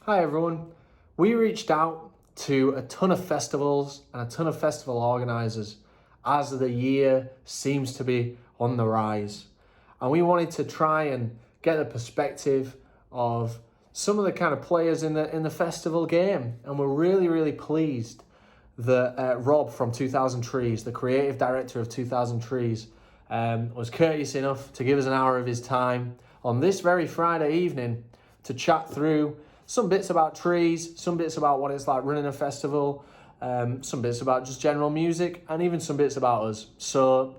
Hi everyone. We reached out to a ton of festivals and a ton of festival organisers as the year seems to be on the rise. And we wanted to try and get the perspective of some of the kind of players in the festival game. And we're really pleased that Rob from 2000trees, the creative director of 2000trees, was courteous enough to give us an hour of his time on this very Friday evening to chat through some bits about trees, some bits about what it's like running a festival, some bits about just general music, and even some bits about us. So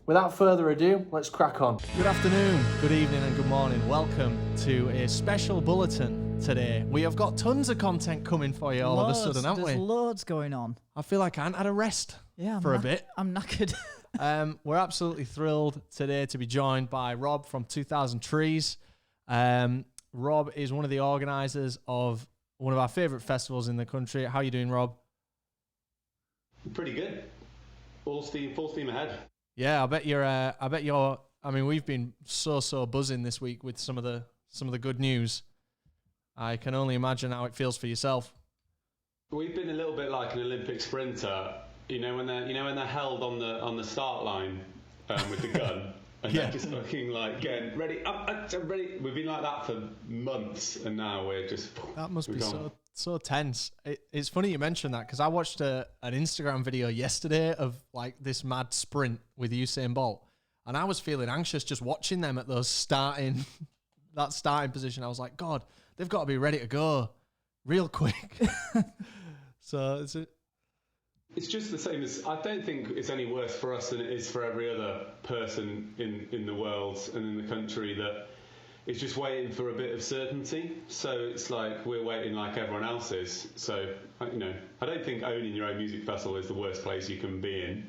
without further ado, let's crack on. Good afternoon, good evening and good morning. Welcome to a special bulletin today. We have got tons of content coming for you all of a sudden, haven't we? There's loads going on. I feel like I hadn't had a rest for a bit. I'm knackered. We're absolutely thrilled today to be joined by Rob from 2000trees. Rob is one of the organisers of one of our favourite festivals in the country. How are you doing, Rob? Pretty good. Full steam ahead. Yeah, I bet you're. I mean, we've been so buzzing this week with some of the good news. I can only imagine how it feels for yourself. We've been a little bit like an Olympic sprinter. You know when they're held on the start line with the gun. And they're just looking like getting ready, up, ready. We've been like that for months, and now we're just. That must be so tense. It's funny you mentioned that because I watched an Instagram video yesterday of like this mad sprint with Usain Bolt, and I was feeling anxious just watching them at those starting position. I was like, God, they've got to be ready to go real quick. So it's just the same as, I don't think it's any worse for us than it is for every other person in the world and in the country that is just waiting for a bit of certainty. So it's like we're waiting like everyone else is. So, I don't think owning your own music festival is the worst place you can be in,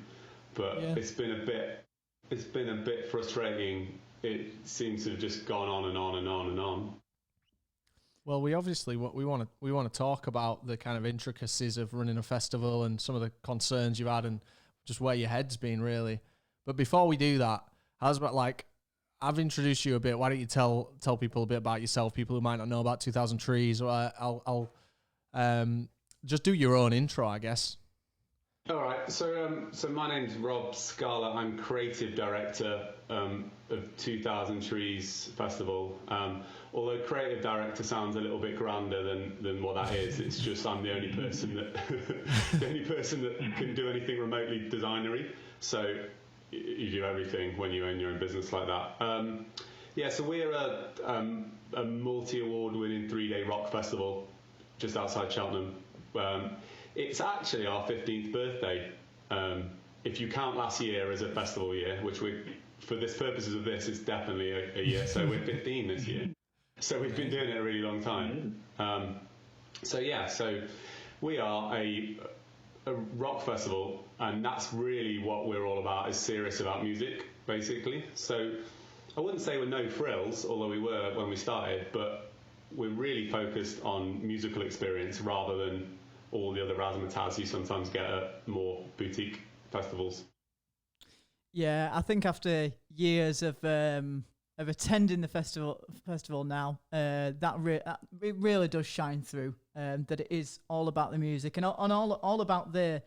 but it's been a bit frustrating. It seems to have just gone on and on and on and on. Well, we want to talk about the kind of intricacies of running a festival and some of the concerns you've had and just where your head's been really. But before we do that, how's about like I've introduced you a bit. Why don't you tell people a bit about yourself? People who might not know about 2000trees. I'll just do your own intro, I guess. All right. So my name's Rob Scala. I'm creative director of 2000trees Festival. Although creative director sounds a little bit grander than what that is. It's just I'm the only person that can do anything remotely designery. So you do everything when you own your own business like that. So we're a multi-award winning 3-day rock festival just outside Cheltenham. It's actually our 15th birthday, if you count last year as a festival year, which for this purposes of this is definitely a year. So we're 15 this year. So we've been doing it a really long time. So we are a rock festival, and that's really what we're all about, is serious about music, basically. So I wouldn't say we're no frills, although we were when we started, but we're really focused on musical experience rather than all the other razzmatazz you sometimes get at more boutique festivals. Yeah, I think after years of attending the festival now, it really does shine through. That it is all about the music and all about the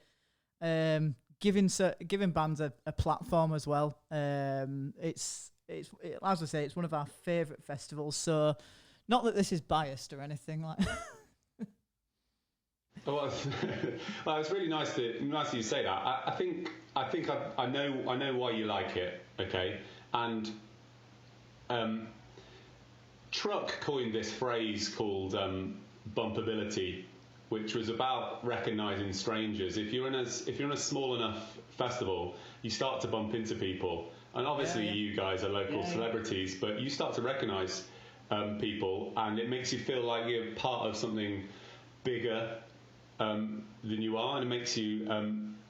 giving bands a platform as well. It's as I say, it's one of our favourite festivals. So, not that this is biased or anything like. Well, it's really nice that you say that. I think I know why you like it. Okay, and Truck coined this phrase called Bumpability, which was about recognizing strangers. If you're in a small enough festival, you start to bump into people, and obviously you guys are local celebrities, but you start to recognize people, and it makes you feel like you're part of something bigger than you are, and it makes you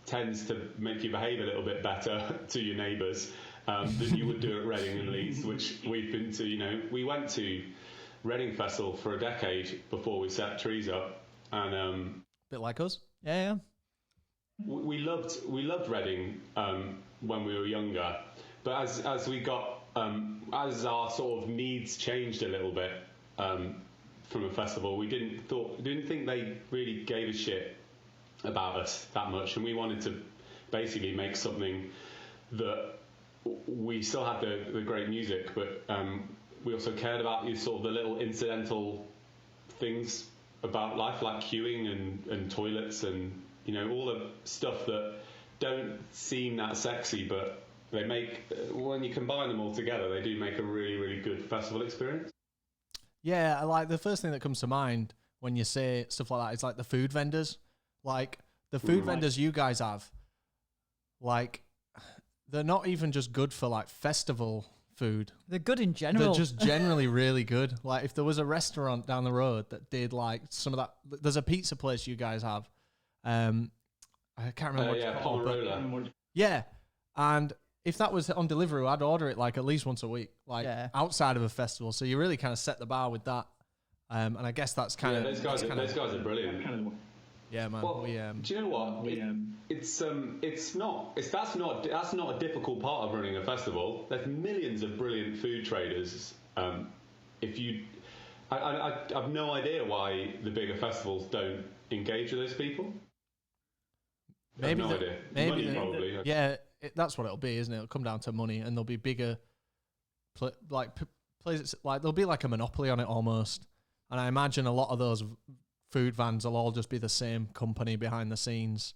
tends to make you behave a little bit better to your neighbours than you would do at Reading and Leeds, which we've been to. We went to Reading Festival for a decade before we set Trees up, and bit like us. Yeah. We loved Reading when we were younger, but as we got as our sort of needs changed a little bit, from a festival. We didn't think they really gave a shit about us that much, and we wanted to basically make something that we still had the great music, but we also cared about sort of the little incidental things about life, like queuing and toilets and all the stuff that don't seem that sexy, but they make, when you combine them all together, they do make a really, really good festival experience. Yeah, like the first thing that comes to mind when you say stuff like that is like the food vendors. Like the food vendors you guys have, like they're not even just good for like festival food. They're good in general. They're just generally really good. Like if there was a restaurant down the road that did like some of that, there's a pizza place you guys have. I can't remember what it's called. But yeah, and if that was on delivery, I'd order it like at least once a week, like outside of a festival. So you really kind of set the bar with that. And I guess that's kind of those guys are brilliant. Yeah, man. Well, do you know what? That's not a difficult part of running a festival. There's millions of brilliant food traders. I have no idea why the bigger festivals don't engage with those people. Maybe no idea. Maybe money, probably. Yeah, that's what it'll be, isn't it? It'll come down to money, and there'll be bigger, places. Like there'll be like a monopoly on it almost. And I imagine a lot of those food vans will all just be the same company behind the scenes.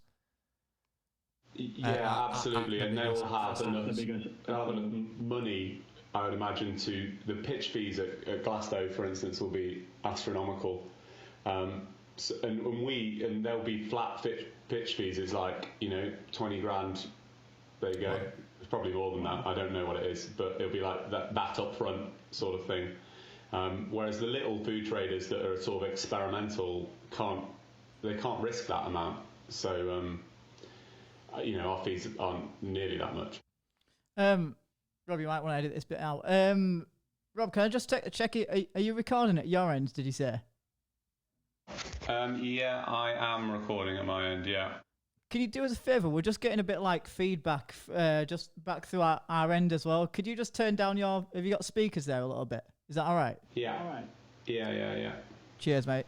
Yeah, absolutely, and they'll have enough money, I would imagine, to the pitch fees at Glasgow, for instance, will be astronomical. And there'll be flat pitch fees. It's like 20 grand. There you go. It's probably more than that. I don't know what it is, but it'll be like that upfront sort of thing. Whereas the little food traders that are sort of experimental can't risk that amount. So our fees aren't nearly that much. Rob, you might want to edit this bit out. Rob, can I just check it? Are you recording at your end? Did you say? Yeah, I am recording at my end. Yeah. Can you do us a favour? We're just getting a bit like feedback, just back through our end as well. Could you just turn down have you got speakers there a little bit? Is that all right? Yeah. All right. Yeah. Cheers, mate.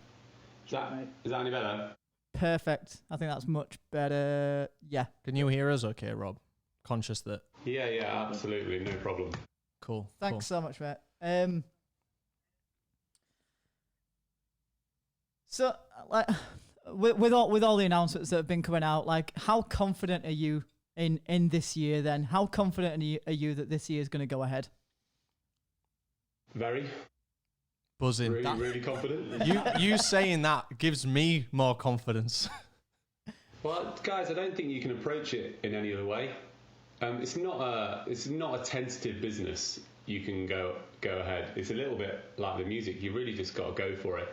Is that any better? Perfect. I think that's much better. Yeah. Can you hear us okay, Rob? Conscious that... Yeah, absolutely. No problem. Cool. Thanks so much, mate. So, like, with all the announcements that have been coming out, like, how confident are you in this year then? How confident are you that this year is going to go ahead? Very. Buzzing. Really confident. You saying that gives me more confidence. Well, guys, I don't think you can approach it in any other way. It's not a tentative business. You can go ahead. It's a little bit like the music. You really just got to go for it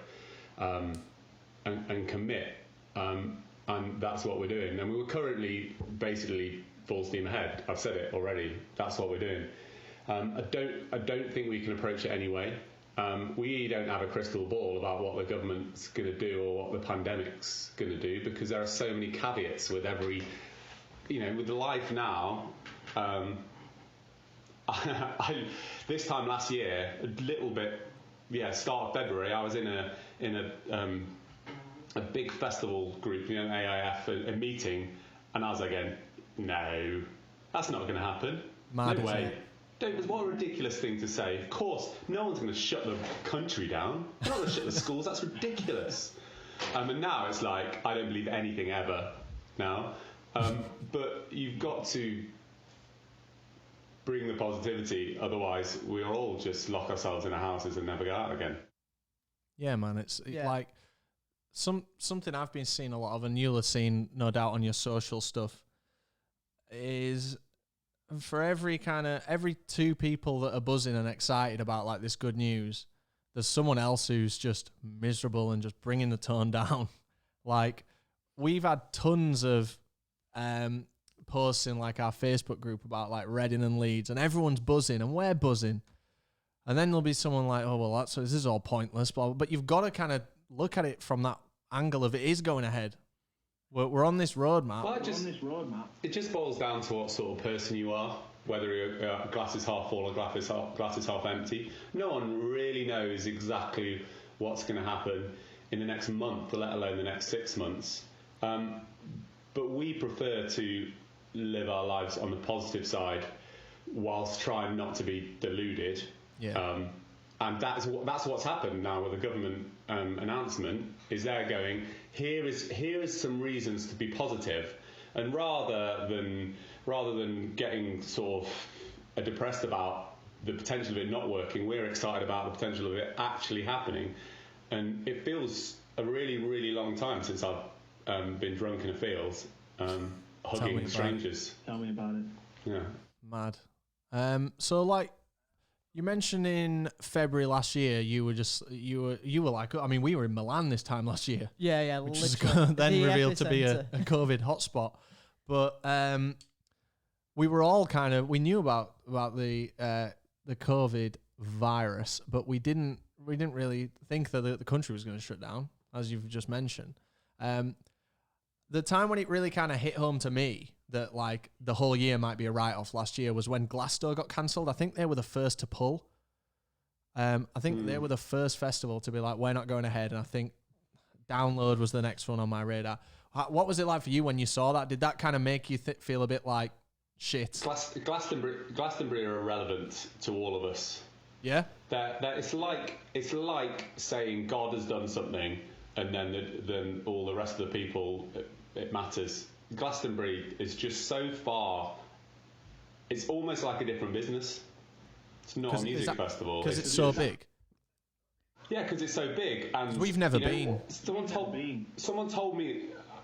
and commit. And that's what we're doing. And we're currently basically full steam ahead. I've said it already. That's what we're doing. I don't think we can approach it anyway. We don't have a crystal ball about what the government's going to do or what the pandemic's going to do, because there are so many caveats with every, with life now. This time last year, a little bit, start of February, I was in a big festival group, AIF, a meeting, and I was like, no, that's not going to happen. Mad, no way. What a ridiculous thing to say. Of course, no one's going to shut the country down. They're not going to shut the schools. That's ridiculous. And now it's like, I don't believe anything ever now. But you've got to bring the positivity. Otherwise, we'll all just lock ourselves in our houses and never go out again. Yeah, man. It's like something I've been seeing a lot of, and you'll have seen, no doubt, on your social stuff, is... for every two people that are buzzing and excited about like this good news, there's someone else who's just miserable and just bringing the tone down. Like, we've had tons of posts in like our Facebook group about like Reading and Leeds, and everyone's buzzing and we're buzzing. And then there'll be someone like, oh, well, this is all pointless. But you've got to kind of look at it from that angle of it is going ahead. We're on this roadmap. Well, it just boils down to what sort of person you are, whether your glass is half full or glass is half empty. No one really knows exactly what's going to happen in the next month, let alone the next 6 months. But we prefer to live our lives on the positive side whilst trying not to be deluded. Yeah. And that's what's happened now with the government announcement. Is they're going, here is some reasons to be positive, and rather than getting sort of depressed about the potential of it not working, we're excited about the potential of it actually happening. And it feels a really, really long time since I've been drunk in a field, hugging strangers. Tell me about it. Yeah. Mad. So like you mentioned in February last year, you were like, I mean, we were in Milan this time last year. Yeah, which is literally. then The revealed to be a epicenter. COVID hotspot. But we were all we knew about the COVID virus, but we didn't really think that the country was going to shut down, as you've just mentioned. The time when it really kind of hit home to me that like the whole year might be a write-off last year was when Glastonbury got cancelled. I think they were the first to pull. I think they were the first festival to be like, we're not going ahead. And I think Download was the next one on my radar. What was it like for you when you saw that? Did that kind of make you feel a bit like shit? Glastonbury are irrelevant to all of us. Yeah? It's like saying God has done something, and then all the rest of the people, it matters. Glastonbury is just so far. It's almost like a different business. It's not a music festival because it's so big. Yeah, because it's so big, and we've never been. Someone told me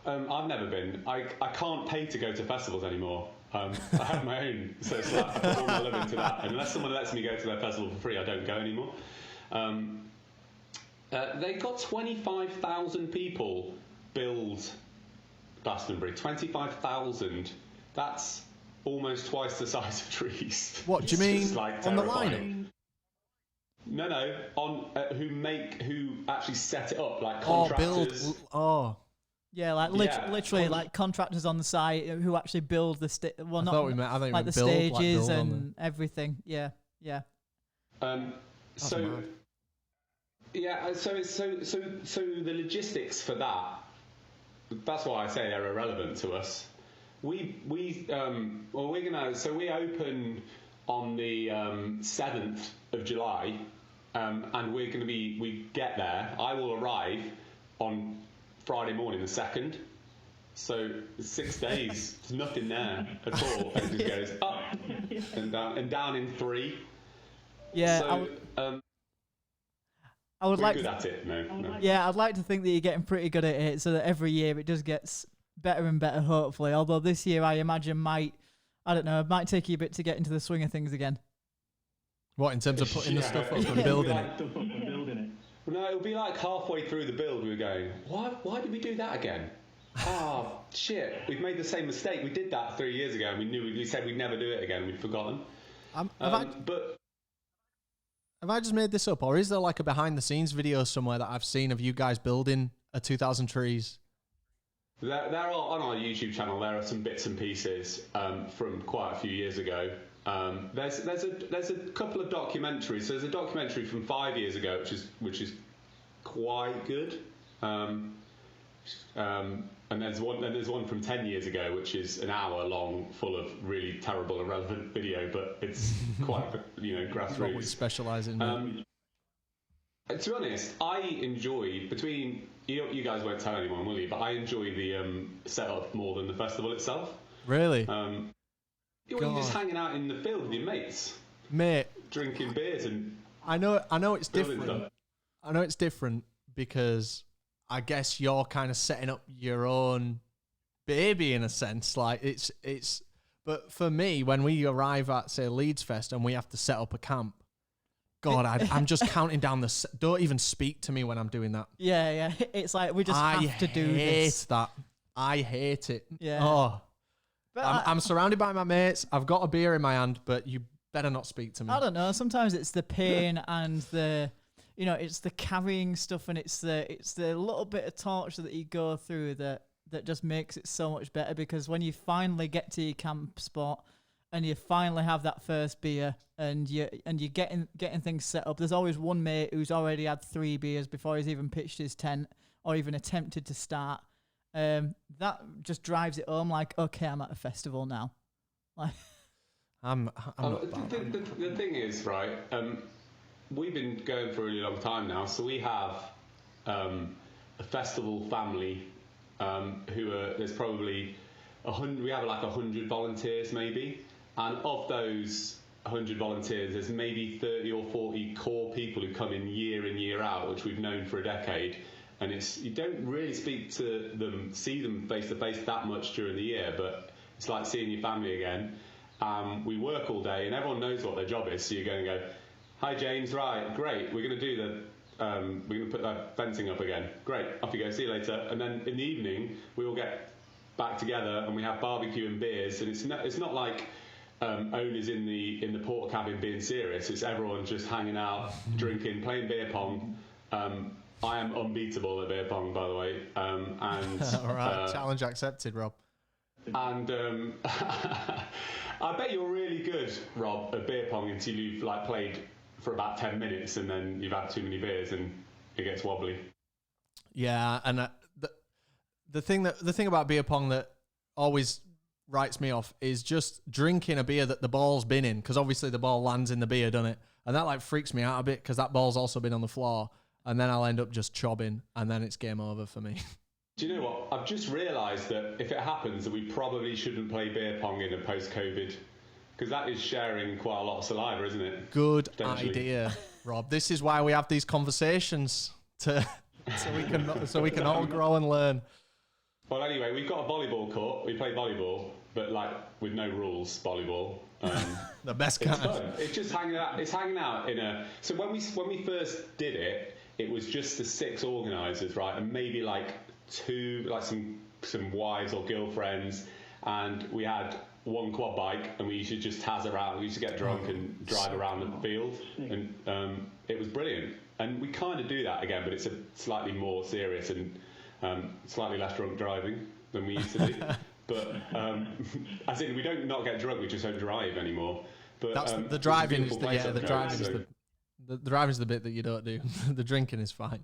I've never been. I can't pay to go to festivals anymore. I have my own, so it's like I put all my love into that. And unless someone lets me go to their festival for free, I don't go anymore. They got 25,000 people billed Glastonbury. 25,000. That's almost twice the size of Trees. What do you mean like on the lineup? No, on who actually set it up, like contractors. Yeah, like literally like contractors on the site who actually build the I thought you meant the build, stages like and everything. Yeah. So the logistics for that. That's why I say they're irrelevant to us. We open on the 7th of July, and we get there. I will arrive on Friday morning the 2nd. So 6 days, there's nothing there at all. It just goes up and down in 3. Yeah. So, I would like good at it. No. Yeah, I'd like to think that you're getting pretty good at it, so that every year it just gets better and better, hopefully. Although this year, I imagine might take you a bit to get into the swing of things again. What, in terms of putting the stuff up and building it? No, it'll be like halfway through the build, we were going, why did we do that again? Oh, shit, we've made the same mistake. We did that 3 years ago, and we said we'd never do it again. We'd forgotten. Have I just made this up, or is there like a behind-the-scenes video somewhere that I've seen of you guys building a 2000 trees? There are on our YouTube channel. There are some bits and pieces from quite a few years ago. There's a couple of documentaries. So there's a documentary from 5 years ago, which is quite good. And there's one from 10 years ago, which is an hour long, full of really terrible, irrelevant video, but it's quite grassroots. What we specialise in. To be honest, I enjoy you guys won't tell anyone, will you? But I enjoy the setup more than the festival itself. Really? You're just hanging out in the field with your mates, mate, drinking beers and. I know it's different. Stuff. I know it's different because I guess you're kind of setting up your own baby in a sense. Like it's. But for me, when we arrive at say Leeds Fest and we have to set up a camp. God, I'm just counting down don't even speak to me when I'm doing that. Yeah. It's like we just have to do this. I hate it. Yeah. Oh. But I'm surrounded by my mates. I've got a beer in my hand, but you better not speak to me. I don't know. Sometimes it's the pain and it's the carrying stuff, and it's the little bit of torture that you go through that just makes it so much better. Because when you finally get to your camp spot, and you finally have that first beer, and you're getting things set up. There's always one mate who's already had 3 beers before he's even pitched his tent or even attempted to start. That just drives it home. Like, okay, I'm at a festival now. Like, I'm not about that. The thing is, right? We've been going for a really long time now, so we have a festival family who are, there's probably 100. We have like 100 volunteers maybe, and of those 100 volunteers, there's maybe 30 or 40 core people who come in year out, which we've known for a decade. And you don't really see them face to face that much during the year, but it's like seeing your family again. We work all day, and everyone knows what their job is. So you're going to go, "Hi James, right, great. We're going to do we're going to put that fencing up again. Great, off you go. See you later." And then in the evening, we all get back together and we have barbecue and beers. And it's not like owners in the porta cabin being serious. It's everyone just hanging out, drinking, playing beer pong. I am unbeatable at beer pong, by the way. And all right, challenge accepted, Rob. And I bet you're really good, Rob, at beer pong until you've like played for about 10 minutes and then you've had too many beers and it gets wobbly. Yeah, and the thing about beer pong that always writes me off is just drinking a beer that the ball's been in, because obviously the ball lands in the beer, doesn't it? And that like freaks me out a bit because that ball's also been on the floor, and then I'll end up just chobbing, and then it's game over for me. Do you know what? I've just realised that if it happens, that we probably shouldn't play beer pong in a post-COVID, because that is sharing quite a lot of saliva, isn't it? Good idea, Rob. This is why we have these conversations so we can all grow and learn. Well, anyway, we've got a volleyball court. We play volleyball, but like with no rules, volleyball. The best kind. It's fun. It's just hanging out. It's hanging out in a. So when we first did it, it was just the 6 organisers, right, and maybe like 2, like some wives or girlfriends, and we had 1 quad bike, and we used to just tazz around. We used to get drunk and drive around the field, and it was brilliant. And we kind of do that again, but it's a slightly more serious and slightly less drunk driving than we used to do. But as in, we don't not get drunk; we just don't drive anymore. But that's the driving is the driving's the bit that you don't do. The drinking is fine.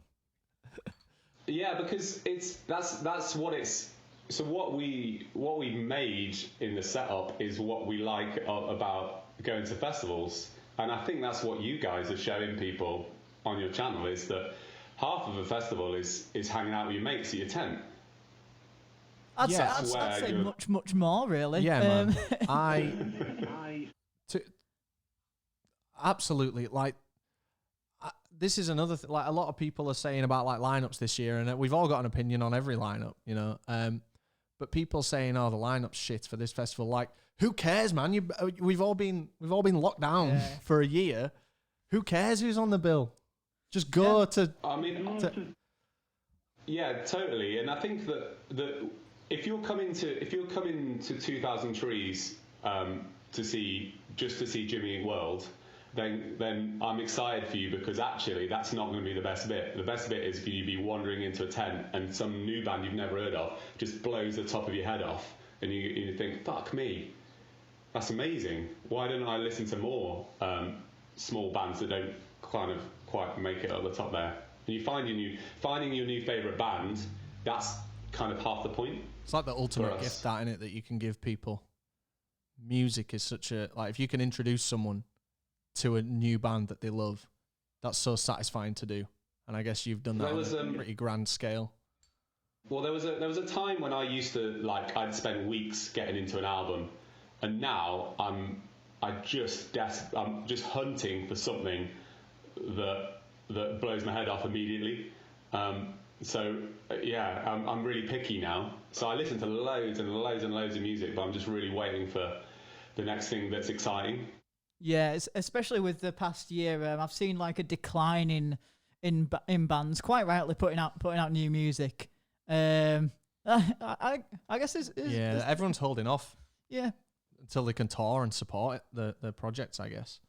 Yeah, because that's what it's. So what we made in the setup is what we like about going to festivals, and I think that's what you guys are showing people on your channel, is that half of a festival is hanging out with your mates at your tent. I'd say much more, really. Yeah, man. Absolutely. Like, this is another thing. Like, a lot of people are saying about like lineups this year, and we've all got an opinion on every lineup, you know. But people saying, "Oh, the lineup's shit for this festival." Like, who cares, man? We've all been locked down for a year. Who cares who's on the bill? Just go to. I mean, yeah, totally. And I think that if you're coming to 2000 Trees to see Jimmy Eat World, then I'm excited for you, because actually that's not going to be the best bit. The best bit is for you to be wandering into a tent and some new band you've never heard of just blows the top of your head off, and you think, "Fuck me, that's amazing. Why don't I listen to more small bands that don't kind of quite make it at the top there?" And you finding your new favourite band. That's kind of half the point. It's like the ultimate gift, that, innit, that you can give people. Music is such a, like, if you can introduce someone to a new band that they love, that's so satisfying to do. And I guess you've done that on a pretty grand scale. Well, there was a time when I used to, I'd spend weeks getting into an album, and now I'm just hunting for something that blows my head off immediately. So yeah, I'm really picky now. So I listen to loads and loads and loads of music, but I'm just really waiting for the next thing that's exciting. Yeah, especially with the past year, I've seen like a decline in bands, quite rightly putting out new music. I guess it's everyone's holding off. Yeah, until they can tour and support the projects, I guess.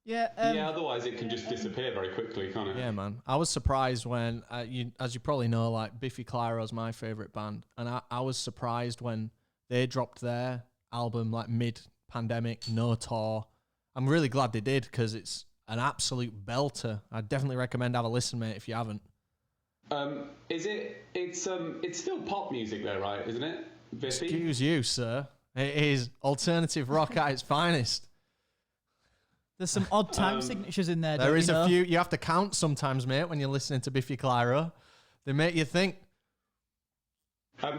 Yeah. Otherwise it can just disappear very quickly, can't it? Yeah, man. I was surprised when, as you probably know, like Biffy Clyro is my favourite band, and I was surprised when they dropped their album like mid pandemic, no tour. I'm really glad they did because it's an absolute belter. I definitely recommend have a listen, mate, if you haven't. It's still pop music though, right? Isn't it, Biffy? Excuse you, sir. It is alternative rock at its finest. There's some odd time signatures in there. There is a few. You have to count sometimes, mate, when you're listening to Biffy Clyro. They make you think.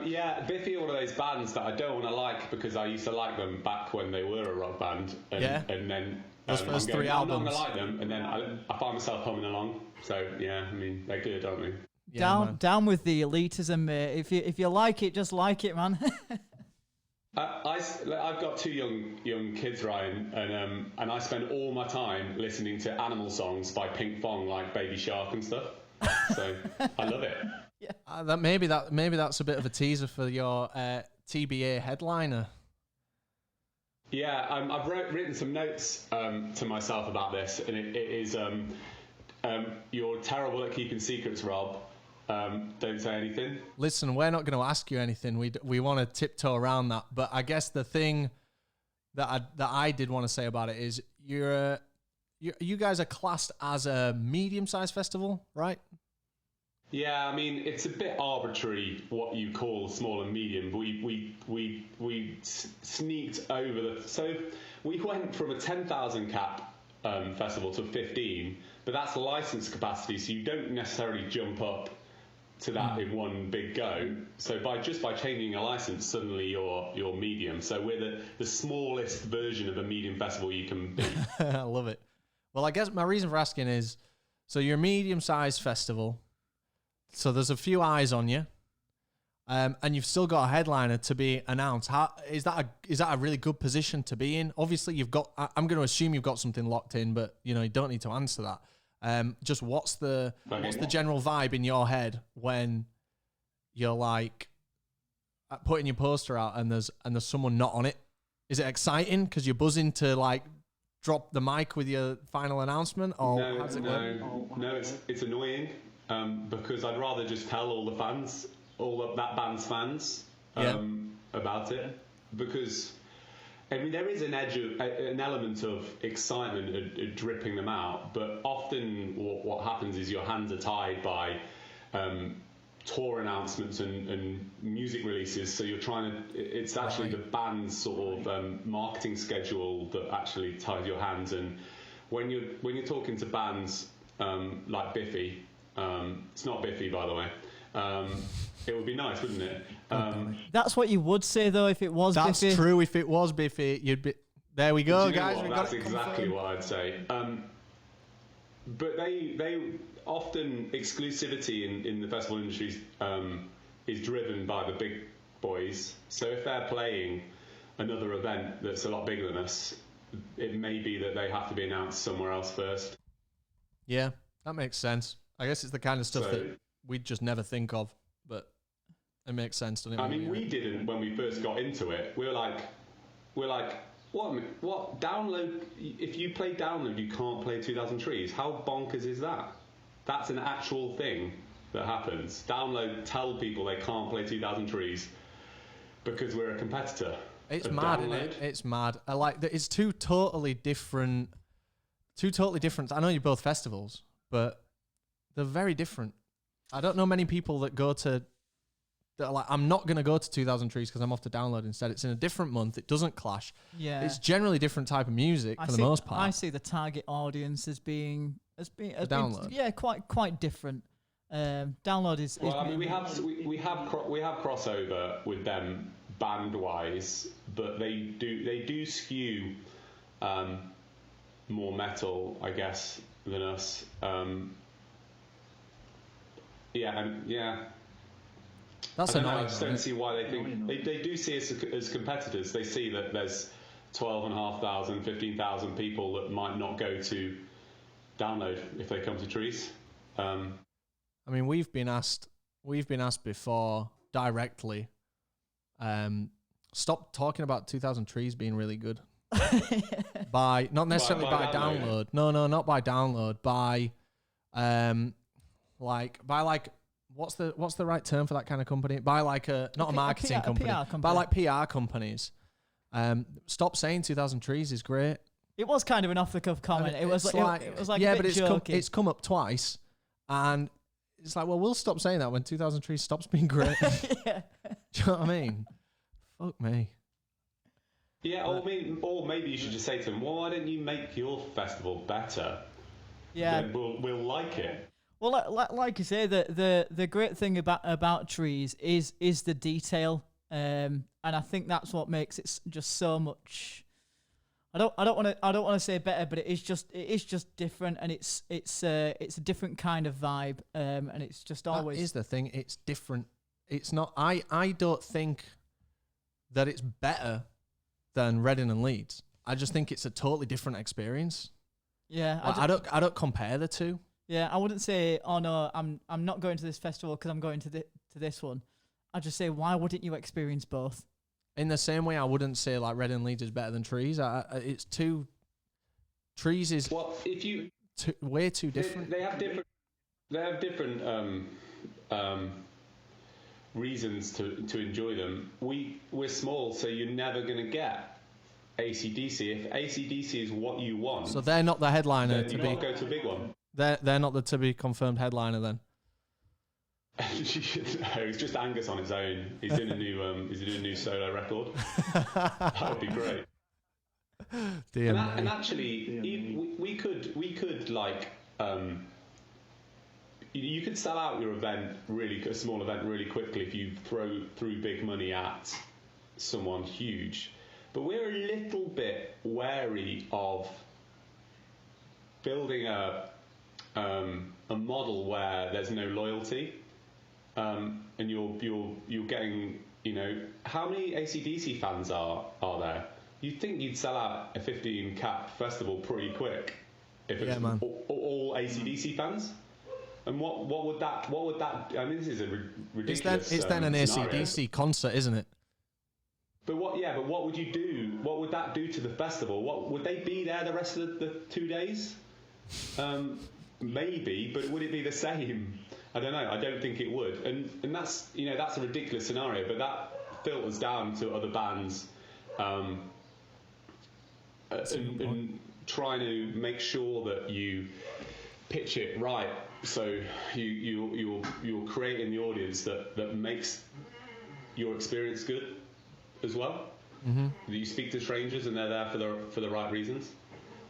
Yeah, Biffy are one of those bands that I don't want to like because I used to like them back when they were a rock band. And then those first three I'm not albums. going to like them, and then I find myself humming along. So yeah, I mean, they're good, aren't they? Yeah, down with the elitism, mate. If you like it, just like it, man. I've got two young kids, Ryan, and I spend all my time listening to animal songs by Pink Pong, like Baby Shark and stuff. So I love it. Yeah. Maybe that's a bit of a teaser for your TBA headliner. Yeah, I've written some notes to myself about this, and it is you're terrible at keeping secrets, Rob. Don't say anything. Listen, we're not going to ask you anything. We want to tiptoe around that. But I guess the thing that I did want to say about it is you guys are classed as a medium-sized festival, right? Yeah, I mean it's a bit arbitrary what you call small and medium. We sneaked over so we went from a 10,000 cap festival to 15, but that's license capacity, so you don't necessarily jump up to that in one big go. So by changing a license, suddenly you're medium. So we're the smallest version of a medium festival you can be. I love it. Well, I guess my reason for asking is, so you're a medium-sized festival, so there's a few eyes on you, and you've still got a headliner to be announced. How is that a really good position to be in? Obviously, you've got. I'm going to assume you've got something locked in, but you don't need to answer that. Just what's the general vibe in your head when you're like putting your poster out and there's someone not on it? Is it exciting because you're buzzing to like drop the mic with your final announcement, or how does it work? No, it's annoying because I'd rather just tell all the fans, all of that band's fans, about it, because I mean there is an element of excitement at dripping them out, but often what happens is your hands are tied by tour announcements and music releases, so you're trying to. It's actually the band's sort of marketing schedule that actually ties your hands. And when you're talking to bands like Biffy, it's not Biffy by the way. It would be nice, wouldn't it? That's what you would say though if it was Biffy. That's true. If it was Biffy, you'd be. There we go, guys. That's exactly what I'd say. But they often exclusivity in the festival industry is driven by the big boys. So if they're playing another event that's a lot bigger than us, it may be that they have to be announced somewhere else first. Yeah, that makes sense. I guess it's the kind of stuff that we'd just never think of, but it makes sense, doesn't it? I mean, we didn't when we first got into it. We're like, what download? If you play download, you can't play 2000 Trees. How bonkers is that? That's an actual thing that happens. Download tell people they can't play 2000 Trees because we're a competitor. It's mad, isn't it? It's mad. I like that. It's two totally different. I know you're both festivals, but they're very different. I don't know many people that go to. That are like, I'm not going to go to 2000 Trees because I'm off to Download instead. It's in a different month. It doesn't clash. Yeah. It's generally different type of music for the most part. I see the target audience as being Download. quite different. Download is. Well, I mean, we have crossover with them band wise, but they do skew more metal, I guess, than us. That's annoying. I just don't see why they think they do see us as competitors. They see that there's 12,500, 15,000 people that might not go to Download if they come to Trees. I mean, we've been asked before directly. Stop talking about 2000 Trees being really good. By not necessarily by download. No, not by download. By what's the right term for that kind of company? By like not a marketing company. PR company. By like PR companies. Stop saying 2000 trees is great. It was kind of an off-the-cuff comment. I mean, it was like yeah, a but bit it's come up twice, and it's like, well, we'll stop saying that when 2000 trees stops being great. Yeah. Do you know what I mean? Fuck me. Yeah, or maybe you should just say to them, well, why don't you make your festival better? Yeah. Then we'll like it. Well, like you say, the great thing about trees is the detail, and I think that's what makes it just so much. I don't want to say better, but it is just different, and it's a different kind of vibe, and it's just always. That is the thing. It's different. It's not. I don't think that it's better than Reading and Leeds. I just think it's a totally different experience. Yeah, I don't compare the two. Yeah, I wouldn't say, oh no, I'm not going to this festival because I'm going to this one. I'd just say, why wouldn't you experience both? In the same way, I wouldn't say like Reading and Leeds is better than Trees. It's two. Trees is way too different. They have different reasons to enjoy them. We're small, so you're never going to get AC/DC. If AC/DC is what you want, so they're not the headliner then to you be. can't go to a big one. They're not the to be confirmed headliner then. It's just Angus on his own. He's doing a new solo record. That would be great. And actually, we could like you could sell out your event a small event really quickly if you threw big money at someone huge. But we're a little bit wary of building a model where there's no loyalty, and you're getting, how many AC/DC fans are there? You'd think you'd sell out a 15 cap festival pretty quick if it's all AC/DC fans. And what would that? I mean, this is a ridiculous. It's then an scenario. AC/DC concert, isn't it? But what would you do? What would that do to the festival? What would they be there the rest of the 2 days? Maybe, but would it be the same? I don't know. I don't think it would. And that's that's a ridiculous scenario. But that filters down to other bands, and trying to make sure that you pitch it right. So you're creating the audience that makes your experience good as well. Mm-hmm. You speak to strangers and they're there for the right reasons.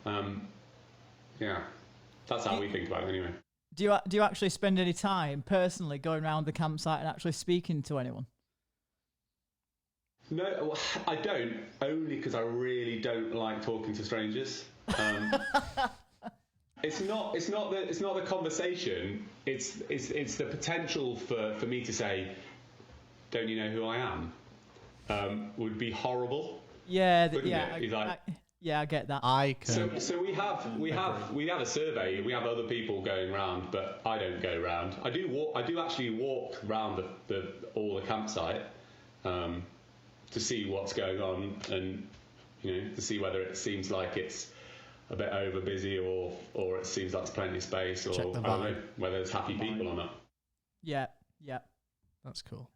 Yeah, that's how we think about it anyway. Do you actually spend any time personally going around the campsite and actually speaking to anyone? No, I don't. Only because I really don't like talking to strangers. It's not the conversation. It's the potential for me to say, "Don't you know who I am?" Would be horrible. Yeah, I get that. So we have a survey. We have other people going around, but I don't go around. I do actually walk around all the campsite to see what's going on, and to see whether it seems like it's a bit over busy or it seems like there's plenty of space, or I don't know whether there's happy people or not. Yeah, that's cool.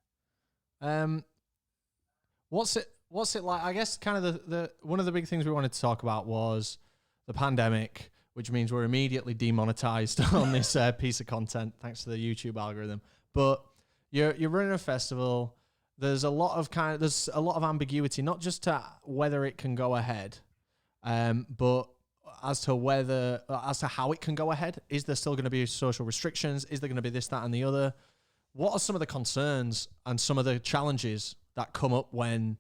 What's it like? I guess kind of the one of the big things we wanted to talk about was the pandemic, which means we're immediately demonetized on this piece of content thanks to the YouTube algorithm. But you're running a festival. There's a lot of ambiguity, not just to whether it can go ahead, but as to how it can go ahead. Is there still going to be social restrictions? Is there going to be this, that, and the other? What are some of the concerns and some of the challenges that come up when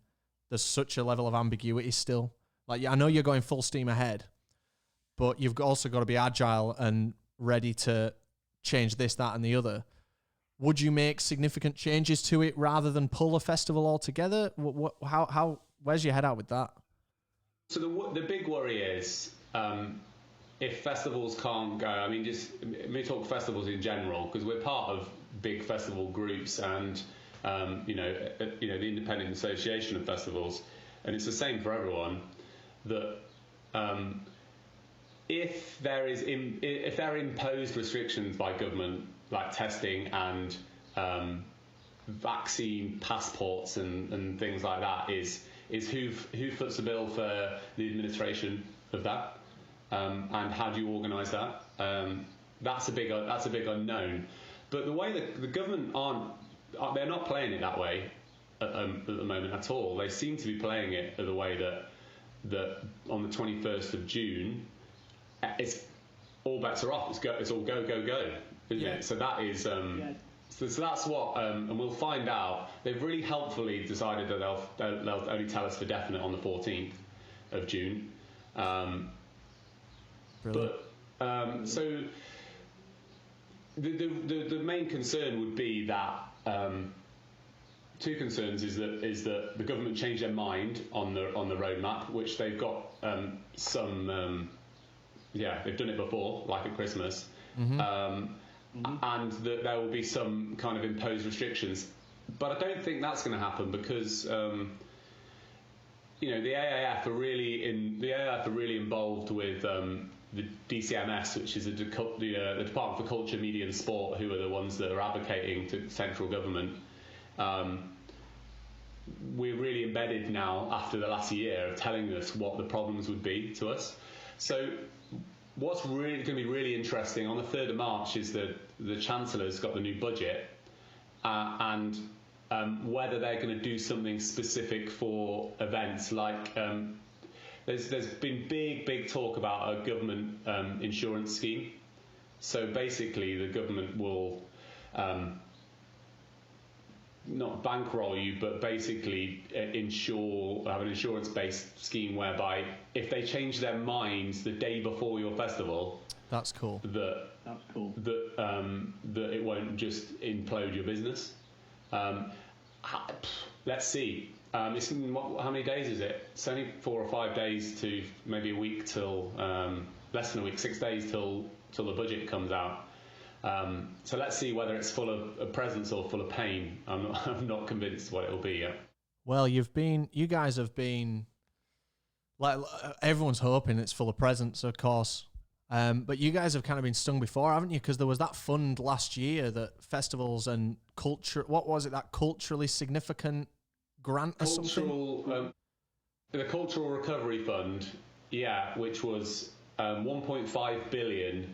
there's such a level of ambiguity still? Like, I know you're going full steam ahead, but you've also got to be agile and ready to change this, that, and the other. Would you make significant changes to it rather than pull a festival altogether? Where's your head at with that? So the big worry is if festivals can't go. I mean, we talk festivals in general because we're part of big festival groups and the Independent Association of Festivals, and it's the same for everyone. That if there are imposed restrictions by government, like testing and vaccine passports and things like that, is is who foots the bill for the administration of that, and how do you organise that? That's a big unknown. But the way that the government they're not playing it that way at the moment at all. They seem to be playing it the way that on the 21st of June, it's all bets are off. It's all go, isn't it? So that is. So that's what, and we'll find out. They've really helpfully decided that they'll only tell us for definite on the 14th of June. So the main concern would be that two concerns is that the government changed their mind on the roadmap, which they've got they've done it before, like at Christmas. And that there will be some kind of imposed restrictions, but I don't think that's going to happen because the AAF are really involved with the DCMS, which is the Department for Culture, Media and Sport, who are the ones that are advocating to central government. We're really embedded now after the last year of telling us what the problems would be to us. So what's really going to be really interesting on the 3rd of March is that the Chancellor's got the new budget and whether they're going to do something specific for events like there's been big talk about a government insurance scheme. So basically the government will not bankroll you, but basically have an insurance-based scheme whereby if they change their minds the day before your festival, that's cool. That it won't just implode your business. Let's see. How many days is it? It's only 4 or 5 days to maybe a week till less than a week, 6 days till the budget comes out. So let's see whether it's full of presents or full of pain. I'm not convinced what it will be yet. Well, you guys have been, like, everyone's hoping it's full of presents, of course. But you guys have kind of been stung before, haven't you? Because there was that fund last year that festivals and culture, what was it, that culturally significant grant or something? The Cultural Recovery Fund, which was 1.5 billion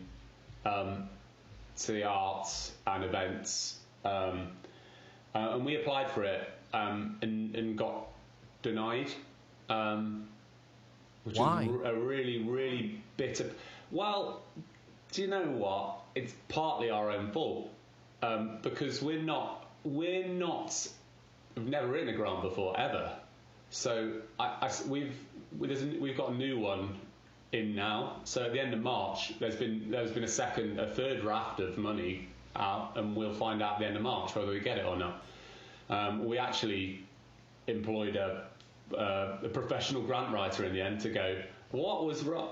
to the arts and events, and we applied for it and got denied, which Why? is a really bitter. Well, do you know what? It's partly our own fault because we've never written a grant before ever. So we've got a new one in now. So at the end of March, there's been a third draft of money out, and we'll find out at the end of March whether we get it or not. We actually employed a professional grant writer in the end to go, what was wrong?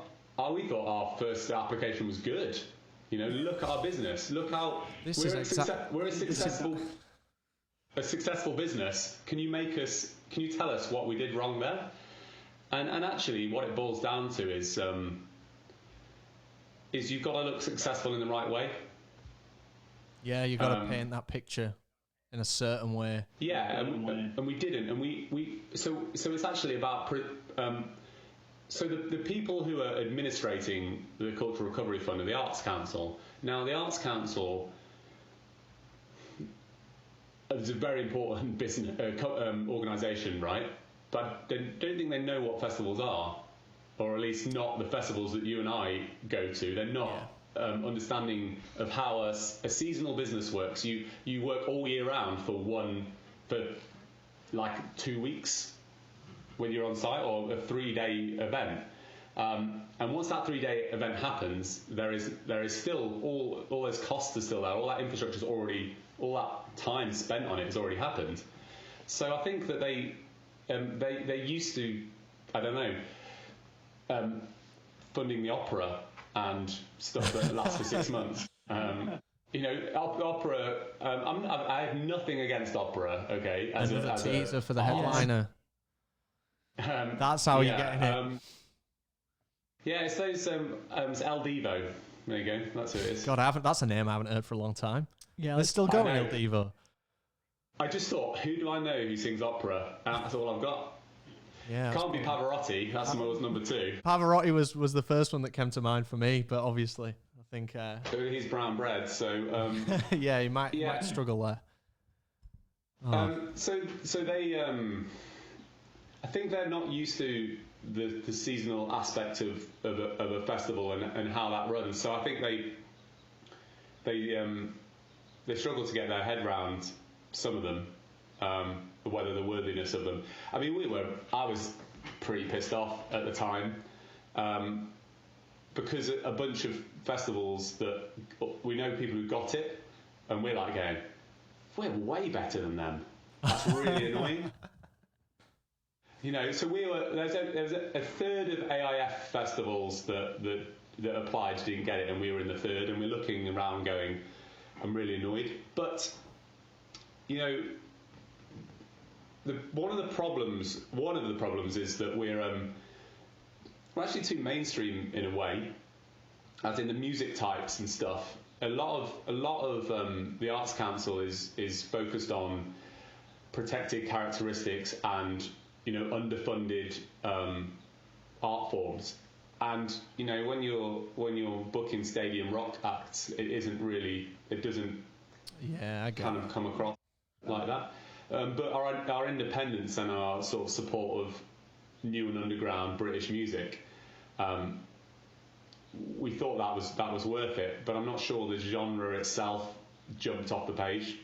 We thought our first application was good. Look at our business. Look how we're a successful business. Can you tell us what we did wrong there? And actually, what it boils down to is you've got to look successful in the right way. Yeah, you've got to paint that picture in a certain way. Yeah, and we didn't, and so it's actually about. So the people who are administrating the Cultural Recovery Fund are the Arts Council. Now, the Arts Council is a very important business organisation, right? But I don't think they know what festivals are, or at least not the festivals that you and I go to. They're not understanding of how a seasonal business works. You work all year round for like 2 weeks when you're on site, or a 3-day event. And once that 3-day event happens, there is still all those costs are still there. All that infrastructure is already, all that time spent on it has already happened. So I think that they used to, I don't know, funding the opera and stuff that lasts for 6 months. Opera. I have nothing against opera. Okay, as a teaser for the headliner. That's how you're getting it. It's those. It's El Divo. There you go. That's who it is. God, that's a name I haven't heard for a long time. Yeah, let's still going El Divo. I just thought, who do I know who sings opera? That's all I've got. Yeah, Can't be Pavarotti. That's number 2. Pavarotti was the first one that came to mind for me, but obviously I think He's brown bread, so yeah, he might struggle there. So they, I think they're not used to the seasonal aspect of a festival and how that runs. So I think they struggle to get their head round some of them, whether the worthiness of them. I mean, I was pretty pissed off at the time, because a bunch of festivals that we know people who got it, and we're like going, we're way better than them. That's really annoying. So there's a third of AIF festivals that applied didn't get it, and we were in the third, and we're looking around going, I'm really annoyed. But one of the problems is that we're actually too mainstream in a way, as in the music types and stuff. A lot of the Arts Council is focused on protected characteristics and underfunded art forms. And when you're booking stadium rock acts, it doesn't kind of come across like that. But our independence and our sort of support of new and underground British music, we thought that was worth it. But I'm not sure the genre itself jumped off the page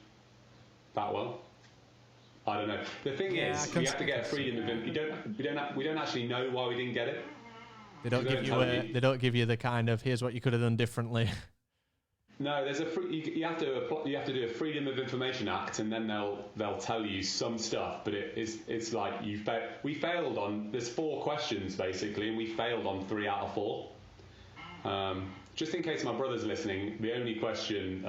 that well. I don't know. The thing is, we have to get a freedom of. We don't actually know why we didn't get it. They don't give you the kind of here's what you could have done differently. No, there's you have to do a Freedom of Information Act, and then they'll tell you some stuff. But it's like we failed on. There's 4 questions basically, and we failed on 3 out of 4. Just in case my brother's listening, the only question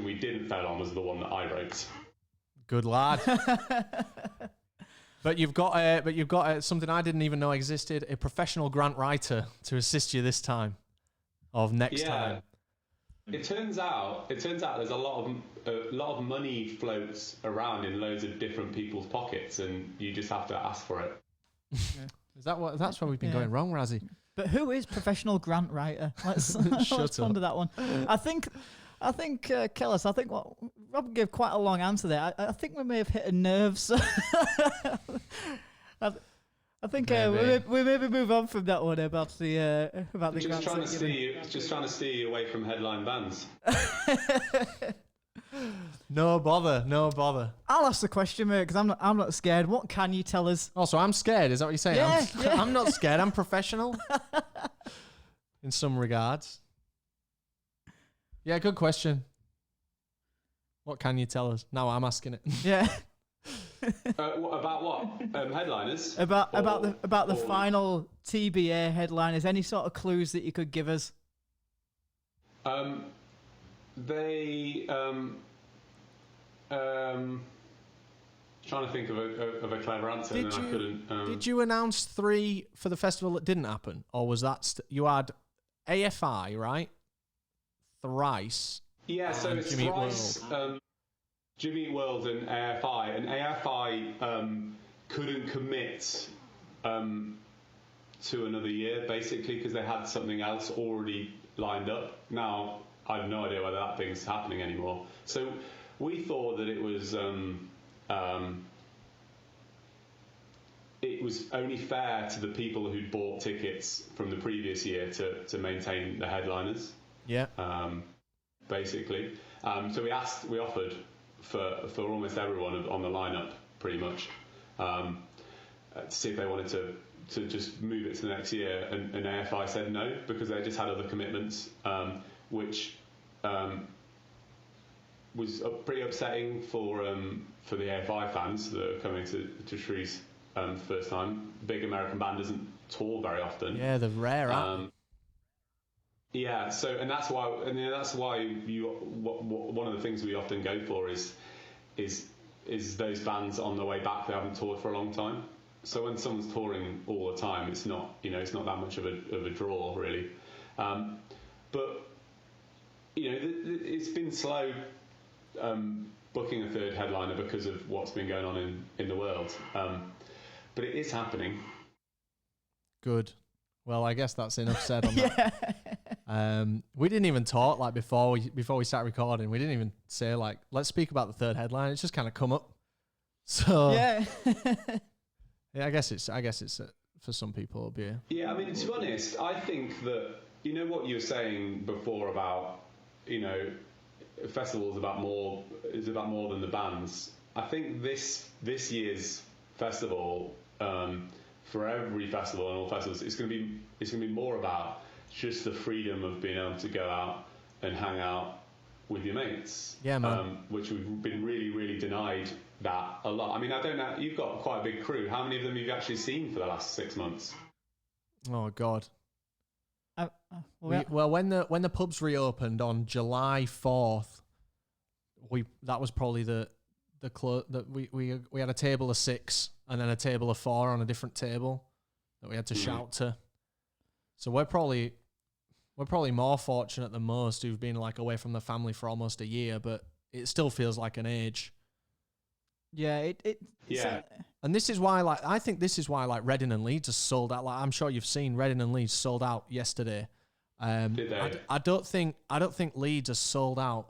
we didn't fail on was the one that I wrote. Good lad. But you've got something I didn't even know existed: a professional grant writer to assist you this time, next time. It turns out there's a lot of money floats around in loads of different people's pockets, and you just have to ask for it. Yeah. That's where we've been going wrong, Razzie? But who is professional grant writer? Let's ponder that one. I think Kellis, I think what Rob gave quite a long answer there. I think we may have hit a nerve. So I think we maybe move on from that one about the just trying to steer you away from headline bands. No bother. I'll ask the question, mate, because I'm not scared. What can you tell us? Oh, so I'm scared. Is that what you're saying? Yeah, I'm not scared. I'm professional in some regards. Yeah, good question. What can you tell us? Now I'm asking it. Yeah. About what? Headliners? About the final TBA headliners. Any sort of clues that you could give us? Trying to think of a clever answer, I couldn't. Did you announce 3 for the festival that didn't happen, or was that you had AFI, right? Thrice. Yeah, so it's Jimmy Thrice, Jimmy Eat World, and AFI. And AFI couldn't commit to another year, basically, because they had something else already lined up. Now, I have no idea whether that thing's happening anymore. So we thought that it was only fair to the people who'd bought tickets from the previous year to maintain the headliners. Yeah. Basically. So we offered for almost everyone on the lineup, pretty much, to see if they wanted to just move it to the next year, and AFI said no, because they just had other commitments, which was pretty upsetting for the AFI fans that are coming to Trees for the first time. Big American band doesn't tour very often. Yeah, they're rare. Yeah, so that's why one of the things we often go for is those bands on the way back that haven't toured for a long time. So when someone's touring all the time, it's not that much of a draw really. But it's been slow booking a third headliner because of what's been going on in the world. but it is happening. Good. Well, I guess that's enough said on Yeah. that. We didn't even talk like before we started recording. We didn't even say like, let's speak about the third headline. It's just kind of come up. So Yeah. yeah, I guess it's for some people it'll be. Yeah, I mean, to be honest, I think that, you know what you were saying before about, you know, festivals is about more than the bands. I think this year's festival, for every festival and all festivals, it's going to be more about just the freedom of being able to go out and hang out with your mates. Yeah, man. Which we've been really, really denied that a lot. I mean, I don't know. You've got quite a big crew. How many of them have you actually seen for the last 6 months? Oh God. Well, Well, when the pubs reopened on July 4th, that was probably that we had a table of 6 and then a table of 4 on a different table that we had to shout to. So we're probably more fortunate than most who've been like away from the family for almost a year, but it still feels like an age. yeah, Yeah. And this is why, like, I think this is why, like, Reading and Leeds are sold out. Like, I'm sure you've seen Reading and Leeds sold out yesterday. Did they? I don't think Leeds are sold out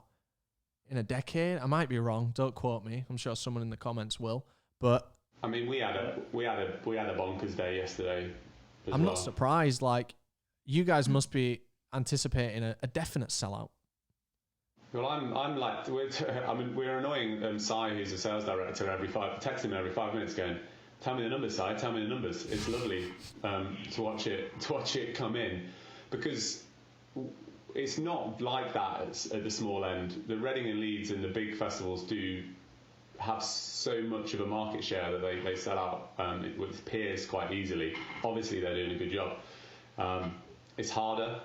in a decade. I might be wrong. Don't quote me. I'm sure someone in the comments will. But I mean, we had a bonkers day yesterday. I'm not surprised. Like, you guys must be anticipating a definite sellout. Well, I'm like, we're annoying Si, who's a sales director, texting him every 5 minutes, going, "Tell me the numbers, Si. Tell me the numbers." It's lovely to watch it come in, because it's not like that at the small end. The Reading and Leeds and the big festivals do have so much of a market share that they sell out with peers quite easily. Obviously, they're doing a good job. It's harder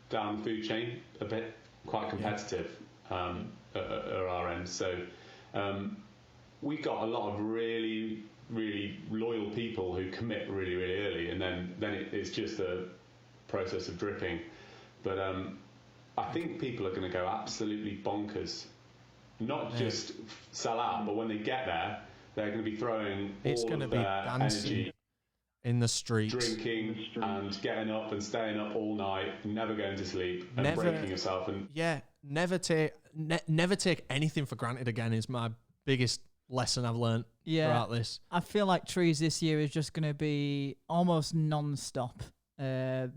down the food chain a bit. Quite competitive at our end. So we got a lot of really, really loyal people who commit really, really early, and then it's just a process of dripping. But I think people are going to go absolutely bonkers. Not just sell out, but when they get there, they're going to be throwing all of their energy in the streets, drinking and getting up and staying up all night, never going to sleep, and breaking yourself. And never take anything for granted again is my biggest lesson I've learned throughout this. I feel like Trees this year is just going to be almost non-stop.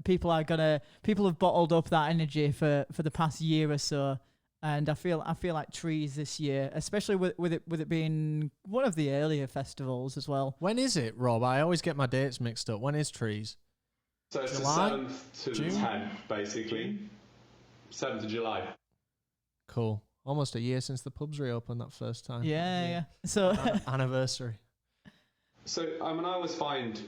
People have bottled up that energy for the past year or so, and I feel like Trees this year, especially with it being one of the earlier festivals as well. When is it, Rob? I always get my dates mixed up. When is Trees? So it's July? the 7th to June? the 10th, basically. 7th of July. Cool. Almost a year since the pubs reopened that first time. Yeah. So Anniversary. So I always find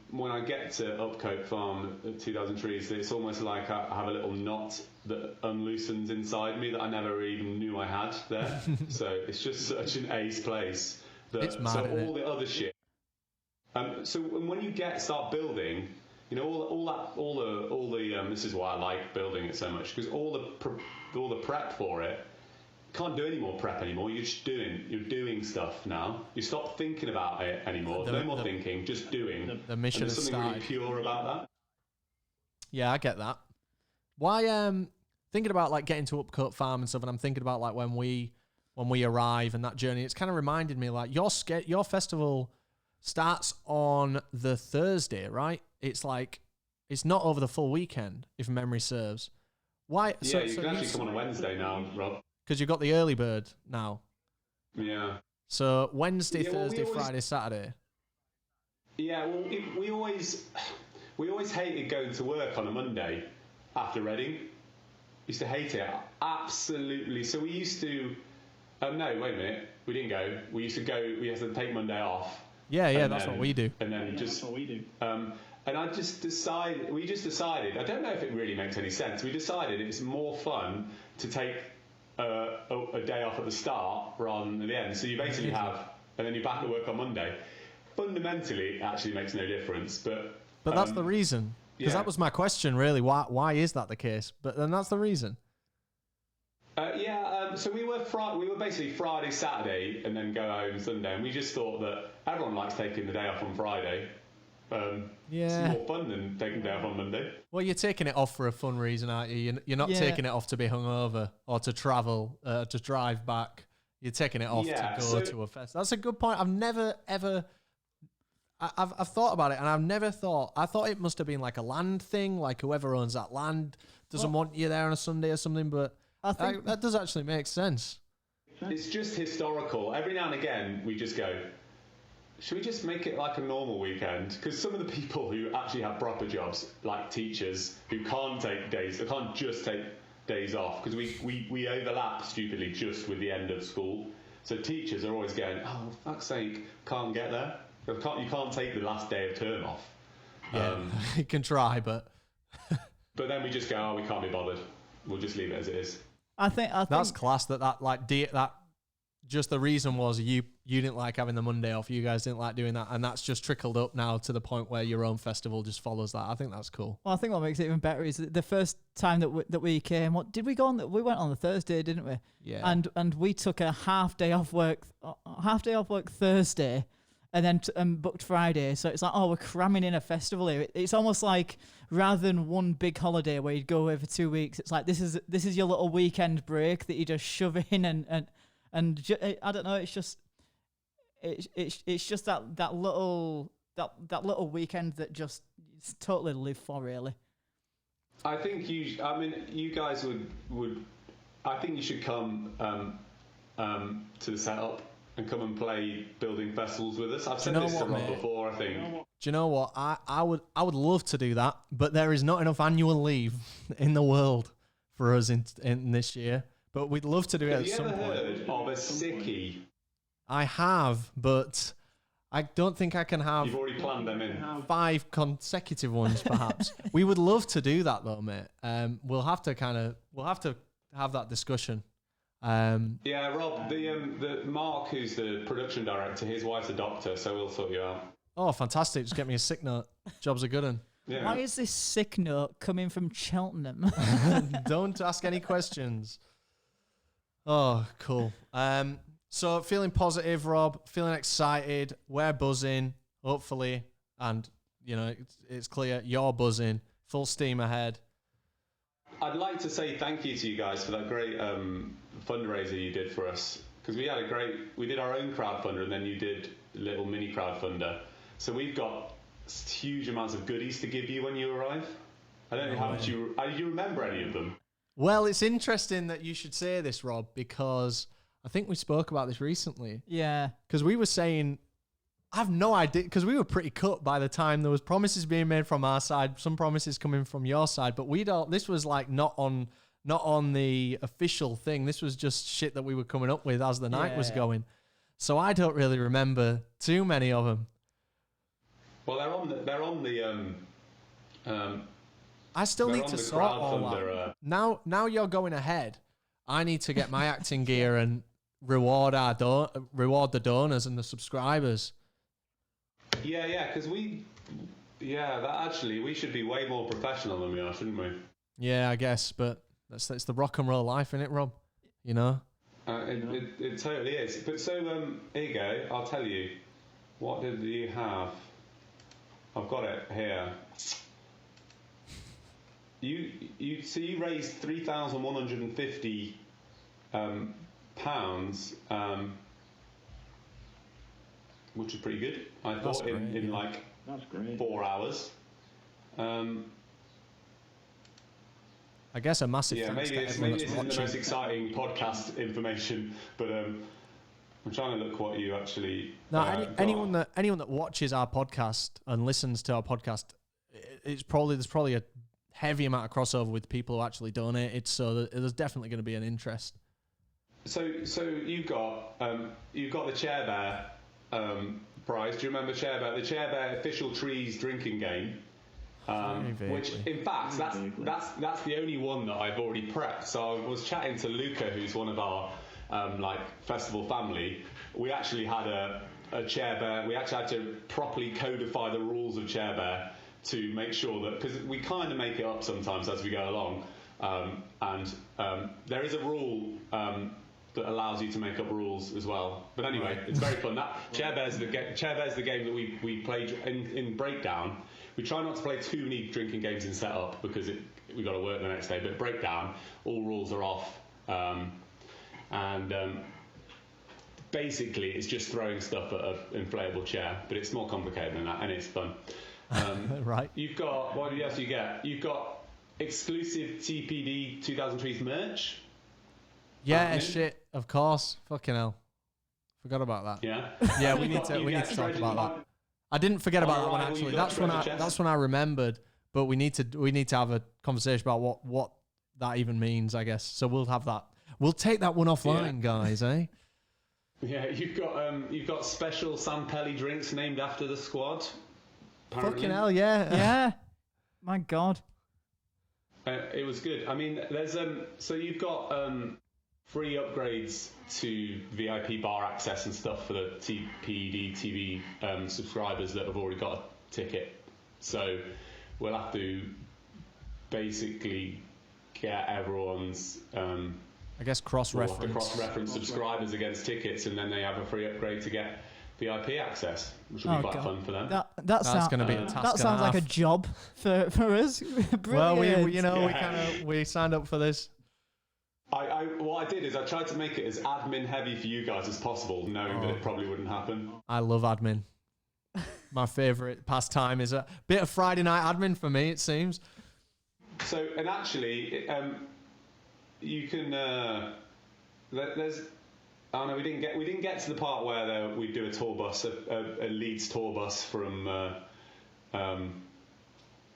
when I get to Upcote Farm at 2000 Trees, that it's almost like I have a little knot that unloosens inside me that I never even knew I had there. So it's just such an ace place. It's mad, so isn't all it? the other shit. So when you start building, you know, all the this is why I like building it so much, because all the prep for it. Can't do any more prep anymore. You're doing stuff now. You stop thinking about it anymore. No more thinking, just doing. The mission and there's has something started. really pure about that. Yeah, I get that. Why thinking about like getting to Upcote Farm and stuff, and I'm thinking about like when we arrive and that journey. It's kind of reminded me like your festival starts on the Thursday, right? It's like it's not over the full weekend, if memory serves. Why? Yeah, you can actually come on a Wednesday now, Rob. Because you've got the early bird now. Yeah. So Wednesday, Yeah, well, Thursday, Friday, Saturday. Yeah, well, we always hated going to work on a Monday after Reading. Used to hate it, absolutely. So we used to. No, wait a minute. We didn't go. We used to go. We had to take Monday off. Yeah, that's what we do. And then that's what we do. And we just decided. I don't know if it really makes any sense. We decided it's more fun to take a day off at the start rather than at the end. So you basically have, and then you're back at work on Monday. Fundamentally, it actually makes no difference. But that's the reason. Because that was my question, really. Why is that the case? But then that's the reason. So we were basically Friday, Saturday, and then go home Sunday. And we just thought that everyone likes taking the day off on Friday. It's more fun than taking the day off on Monday. Well, you're taking it off for a fun reason, aren't you? You're not taking it off to be hungover or to travel, to drive back. You're taking it off to go to a fest. That's a good point. I've never ever. I've thought about it, and I've never thought. I thought it must have been like a land thing, like whoever owns that land doesn't want you there on a Sunday or something. But I think that does actually make sense. It's just historical. Every now and again, we just go, should we just make it like a normal weekend? Because some of the people who actually have proper jobs, like teachers, who can't take days, they can't just take days off, because we overlap stupidly just with the end of school. So teachers are always going, oh, for fuck's sake, can't get there. You can't take the last day of term off. Yeah, you can try, but... But then we just go, oh, we can't be bothered. We'll just leave it as it is. I think that's class. That just the reason was you didn't like having the Monday off. You guys didn't like doing that, and that's just trickled up now to the point where your own festival just follows that. I think that's cool. Well, I think what makes it even better is the first time that we came. What did we go on? We went on the Thursday, didn't we? Yeah. And we took a half day off work Thursday, and then booked Friday. So it's like, oh, we're cramming in a festival here. It's almost like rather than one big holiday where you'd go away for 2 weeks, it's like this is your little weekend break that you just shove in and I don't know. It's just that little weekend that just it's totally live for, really. I think you guys would. I think you should come to the setup and come and play building festivals with us. I've said this to Rob before, I think. Do you know what? I would love to do that, but there is not enough annual leave in the world for us in this year. But we'd love to do it at some point. Have you ever heard of a sickie? I have, but I don't think I can have... You've already planned them in. 5 consecutive ones, perhaps. We would love to do that, though, mate. We'll have to have that discussion. Yeah, Rob, the Mark, who's the production director, his wife's a doctor, so we'll sort you out. Oh, fantastic. Just get me a sick note. Job's a good one. Yeah. Why is this sick note coming from Cheltenham? Don't ask any questions. Oh, cool. So feeling positive, Rob, feeling excited, we're buzzing, hopefully, and, it's clear you're buzzing, full steam ahead. I'd like to say thank you to you guys for that great fundraiser you did for us, because we did our own crowdfunder, and then you did a little mini crowdfunder. So we've got huge amounts of goodies to give you when you arrive. I don't know how much do you remember any of them? Well, it's interesting that you should say this, Rob, because I think we spoke about this recently. Yeah. Because we were saying, I have no idea, because we were pretty cut by the time there was promises being made from our side, some promises coming from your side, but this was like not on the official thing. This was just shit that we were coming up with as the night was going. So I don't really remember too many of them. Well, they're on the I still need to sort all that. Now you're going ahead. I need to get my acting gear and reward the donors and the subscribers. Yeah, because we should be way more professional than we are, shouldn't we? Yeah, I guess, but that's the rock and roll life, isn't it, Rob? You know? It totally is. But so, here you go. I'll tell you. What did you have? I've got it here. You raised £3,150 pounds, which is pretty good. I thought in like 4 hours. I guess a massive thanks to everyone maybe that's this watching. isn't the most exciting podcast information, but I'm trying to look what you actually. Anyone that watches our podcast and listens to our podcast, there's probably a heavy amount of crossover with people who actually donated, so there's definitely going to be an interest. So you've got the Chair Bear prize. Do you remember Chair Bear? The Chair Bear official trees drinking game. Which, in fact, that's the only one that I've already prepped. So I was chatting to Luca, who's one of our festival family. We actually had a Chair Bear. We actually had to properly codify the rules of Chair Bear to make sure that, because we kind of make it up sometimes as we go along, and there is a rule that allows you to make up rules as well. But anyway, it's very fun. That Chair Bear's the game that we played in Breakdown. We try not to play too many drinking games in setup because we got to work the next day. But Breakdown, all rules are off, and basically it's just throwing stuff at an inflatable chair. But it's more complicated than that, and it's fun. Right. You've got what else you get? You've got exclusive TPD 2000trees merch. Yeah, shit. Of course. Fucking hell. Forgot about that. Yeah. Yeah, we need to talk about that. I didn't forget about that one actually. That's when I remembered. But we need to have a conversation about what that even means, I guess. So we'll have that. We'll take that one offline, guys, eh? Yeah, you've got special San Pelli drinks named after the squad. Apparently. Fucking hell, yeah. Yeah. My God. It was good. I mean, there's so you've got free upgrades to VIP bar access and stuff for the TPD TV subscribers that have already got a ticket. So we'll have to basically get everyone's I guess cross-reference subscribers against tickets, and then they have a free upgrade to get VIP access, which will be quite fun for them. That's going to be a task. That sounds like a job for us. Well, we signed up for this. What I did is I tried to make it as admin heavy for you guys as possible, knowing that it probably wouldn't happen. I love admin. My favourite pastime is a bit of Friday night admin for me, it seems. So, and actually, you can. There's. Oh no, we didn't get to the part where we do a tour bus, a Leeds tour bus from. Tour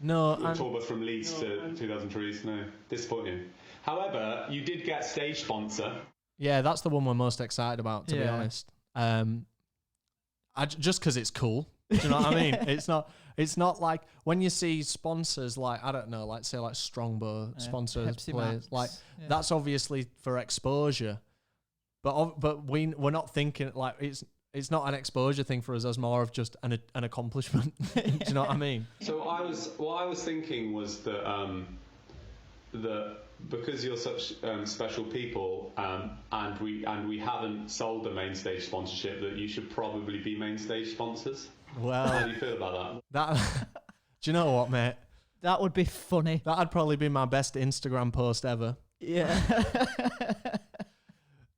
bus from Leeds to 2000trees. No, disappointing. However, you did get stage sponsor. Yeah, that's the one we're most excited about, to be honest. Just because it's cool. Do you know what I mean? It's not like when you see sponsors like, I don't know, like say like Strongbow sponsors Pepsi players, Max. like that's obviously for exposure. But we're not thinking like it's not an exposure thing for us as more of just an accomplishment. Do you know what I mean? So what I was thinking was that because you're such special people, and we haven't sold the main stage sponsorship, that you should probably be main stage sponsors. Well, how do you feel about that? Do you know what, mate? That would be funny. That'd probably be my best Instagram post ever. Yeah.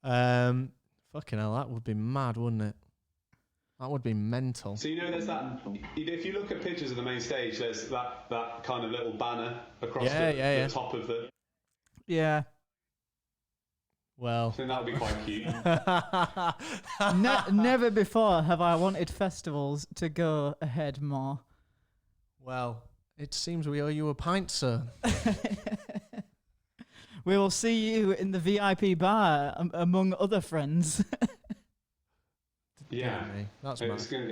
Fucking hell, that would be mad, wouldn't it? That would be mental. So there's that. If you look at pictures of the main stage, there's that kind of little banner across the top of the. Yeah. Well, I think that would be quite cute. Never before have I wanted festivals to go ahead more. Well, it seems we owe you a pint, sir. We will see you in the VIP bar among other friends. Yeah, that's it's going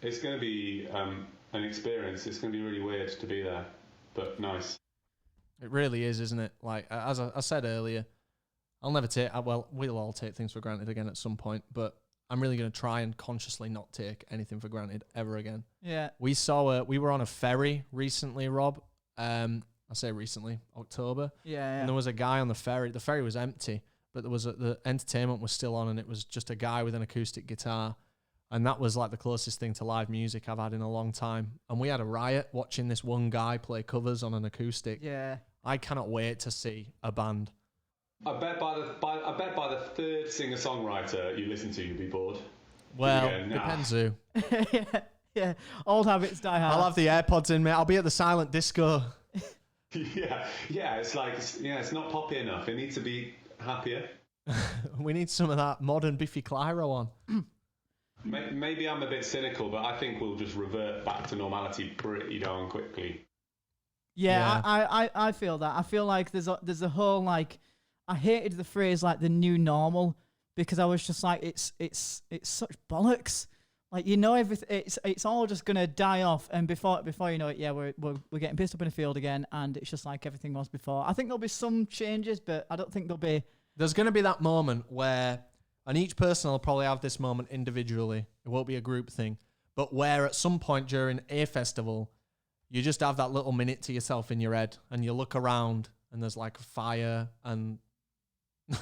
to be an experience. It's going to be really weird to be there, but nice. It really is, isn't it? Like as I said earlier, we'll all take things for granted again at some point, but I'm really going to try and consciously not take anything for granted ever again. Yeah. We were on a ferry recently, Rob. I say recently, October. Yeah. And there was a guy on the ferry. The ferry was empty, but the entertainment was still on, and it was just a guy with an acoustic guitar. And that was like the closest thing to live music I've had in a long time. And we had a riot watching this one guy play covers on an acoustic. Yeah. I cannot wait to see a band. I bet by the third singer-songwriter you listen to, you'll be bored. Well, depends who. Yeah. Old habits die hard. I'll have the AirPods in, mate. I'll be at the silent disco. Yeah. It's like it's not poppy enough. It needs to be happier. We need some of that modern Biffy Clyro on. Maybe I'm a bit cynical, but I think we'll just revert back to normality pretty darn quickly. Yeah. I feel that. I feel like there's a whole like I hated the phrase like the new normal because I was just like it's such bollocks. Like everything it's all just gonna die off, and before you know it, we're getting pissed up in a field again, and it's just like everything was before. I think there'll be some changes, but I don't think there'll be. There's gonna be that moment where, and each person will probably have this moment individually. It won't be a group thing, but where at some point during a festival, you just have that little minute to yourself in your head, and you look around, and there's like a fire, and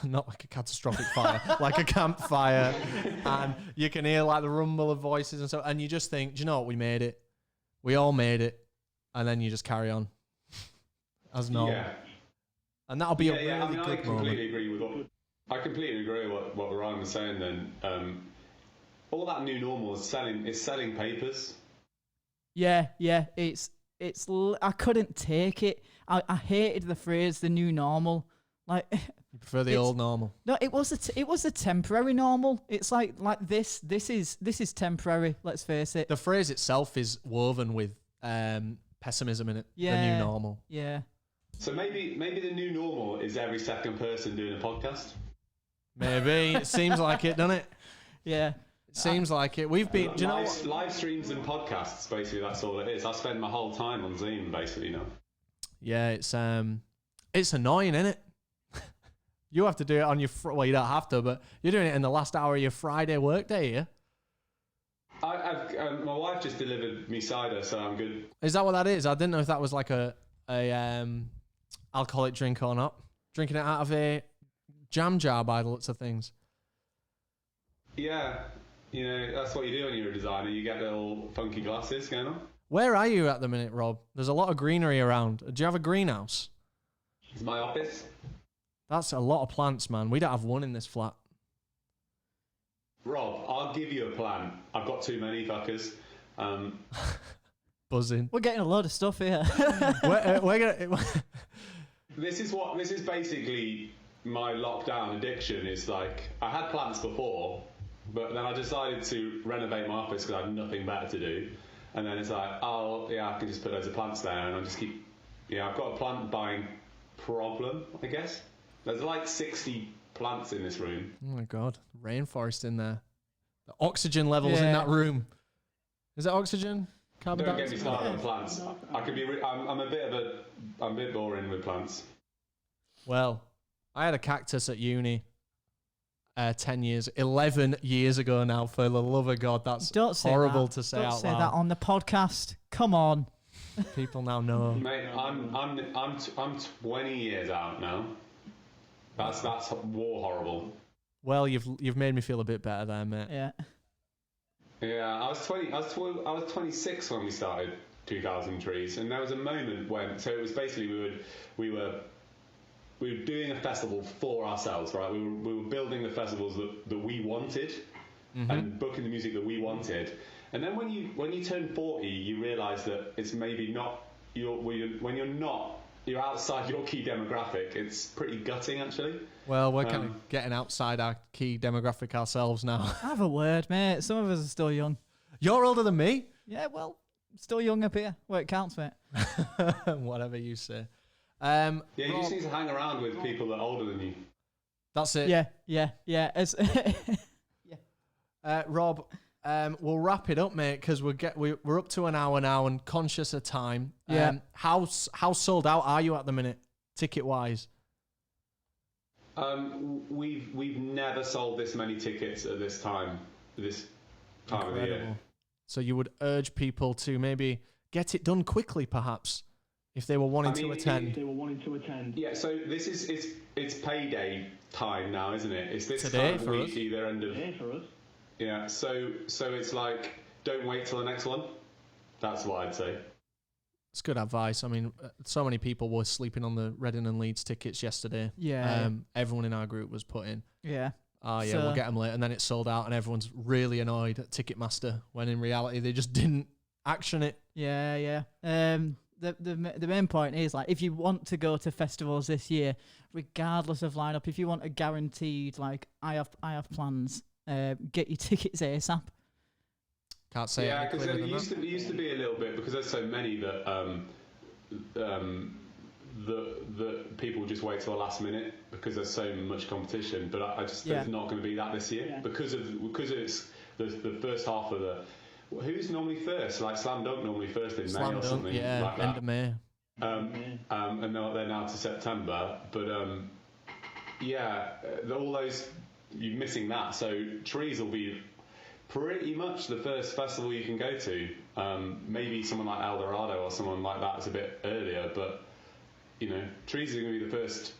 not like a catastrophic fire, like a campfire, and you can hear like the rumble of voices and so, and you just think, do you know what, we made it, we all made it, and then you just carry on as normal. Yeah. And that'll be a really I mean, good I completely moment. agree with what Ryan was saying. Then all that new normal is selling papers. Yeah, it's I couldn't take it. I hated the phrase "the new normal." Like, You prefer the old normal? no, it was a temporary normal. It's like this is temporary. Let's face it. The phrase itself is woven with pessimism in it. The new normal. Yeah. So maybe the new normal is every second person doing a podcast. Maybe. It seems like it, doesn't it? Yeah. It seems like it. We've been. Do you know live, what? live streams and podcasts? Basically, that's all it is. I spend my whole time on Zoom, basically now. Yeah, it's annoying, isn't it? You have to do it on your well, you don't have to, but you're doing it in the last hour of your Friday workday, yeah? My wife just delivered me cider, so I'm good. Is that what that is? I didn't know if that was like a alcoholic drink or not. Drinking it out of a jam jar by the looks of things. Yeah, that's what you do when you're a designer. You get little funky glasses going on. Where are you at the minute, Rob? There's a lot of greenery around. Do you have a greenhouse? It's my office. That's a lot of plants, man. We don't have one in this flat. Rob, I'll give you a plan. I've got too many fuckers. Buzzing. We're getting a load of stuff here. we're gonna. This is basically my lockdown addiction. Is like I had plants before, but then I decided to renovate my office because I had nothing better to do. And then it's like, I can just put loads of plants there, and I just keep. Yeah, I've got a plant buying problem, I guess. There's like 60 plants in this room. Oh my god, rainforest in there. The oxygen levels in that room. Is it oxygen? Carbon Don't get me dioxide? started on plants. I could be. I'm a bit boring with plants. Well, I had a cactus at uni 11 years ago now, for the love of God. That's Don't say horrible that. to say Don't out say loud. that on the podcast. Come on. People now know. Mate, I'm 20 years out now. That's war horrible. Well, you've made me feel a bit better there, mate. Yeah. Yeah, I was 26 when we started 2000trees, and there was a moment when. So it was basically we were doing a festival for ourselves, right? We were building the festivals that we wanted, and booking the music that we wanted. And then when you turn 40, you realise that it's maybe not you're outside your key demographic. It's pretty gutting, actually. Well, we're kind of getting outside our key demographic ourselves now. Have a word, mate. Some of us are still young. You're older than me. Yeah, well, still young up here. Well, it counts, mate. Whatever you say. Yeah, you Rob, just need to hang around with people that are older than you. that's it. Yeah. It's Rob, we'll wrap it up, mate, because we're up to an hour now and conscious of time. Yeah. How sold out are you at the minute, ticket wise? We've never sold this many tickets at this time of the year. So you would urge people to maybe get it done quickly, perhaps, if they were wanting to attend. Yeah, so this is it's payday time now, isn't it? It's this Today time of for week, us. either end of. Yeah, so it's like, don't wait till the next one. That's what I'd say. It's good advice. I mean, so many people were sleeping on the Reading and Leeds tickets yesterday. Yeah. Everyone in our group was put in. yeah. Oh, yeah, So- we'll get them late. And then it sold out, and everyone's really annoyed at Ticketmaster when in reality they just didn't action it. Yeah. The main point is, like, if you want to go to festivals this year, regardless of lineup, if you want a guaranteed, like, I have plans, get your tickets ASAP. Can't say Yeah, it because clearer it than that. used to be a little bit, because there's so many that the people just wait till the last minute because there's so much competition. But I just think it's not going to be that this year because it's the first half of the. Who's normally first? Like Slam Dunk normally first in May Slam or Dunk, something yeah, like end that. of May. And they're now to September. But all those you're missing that. So Trees will be pretty much the first festival you can go to. Maybe someone like El Dorado or someone like that is a bit earlier, but Trees is going to be the first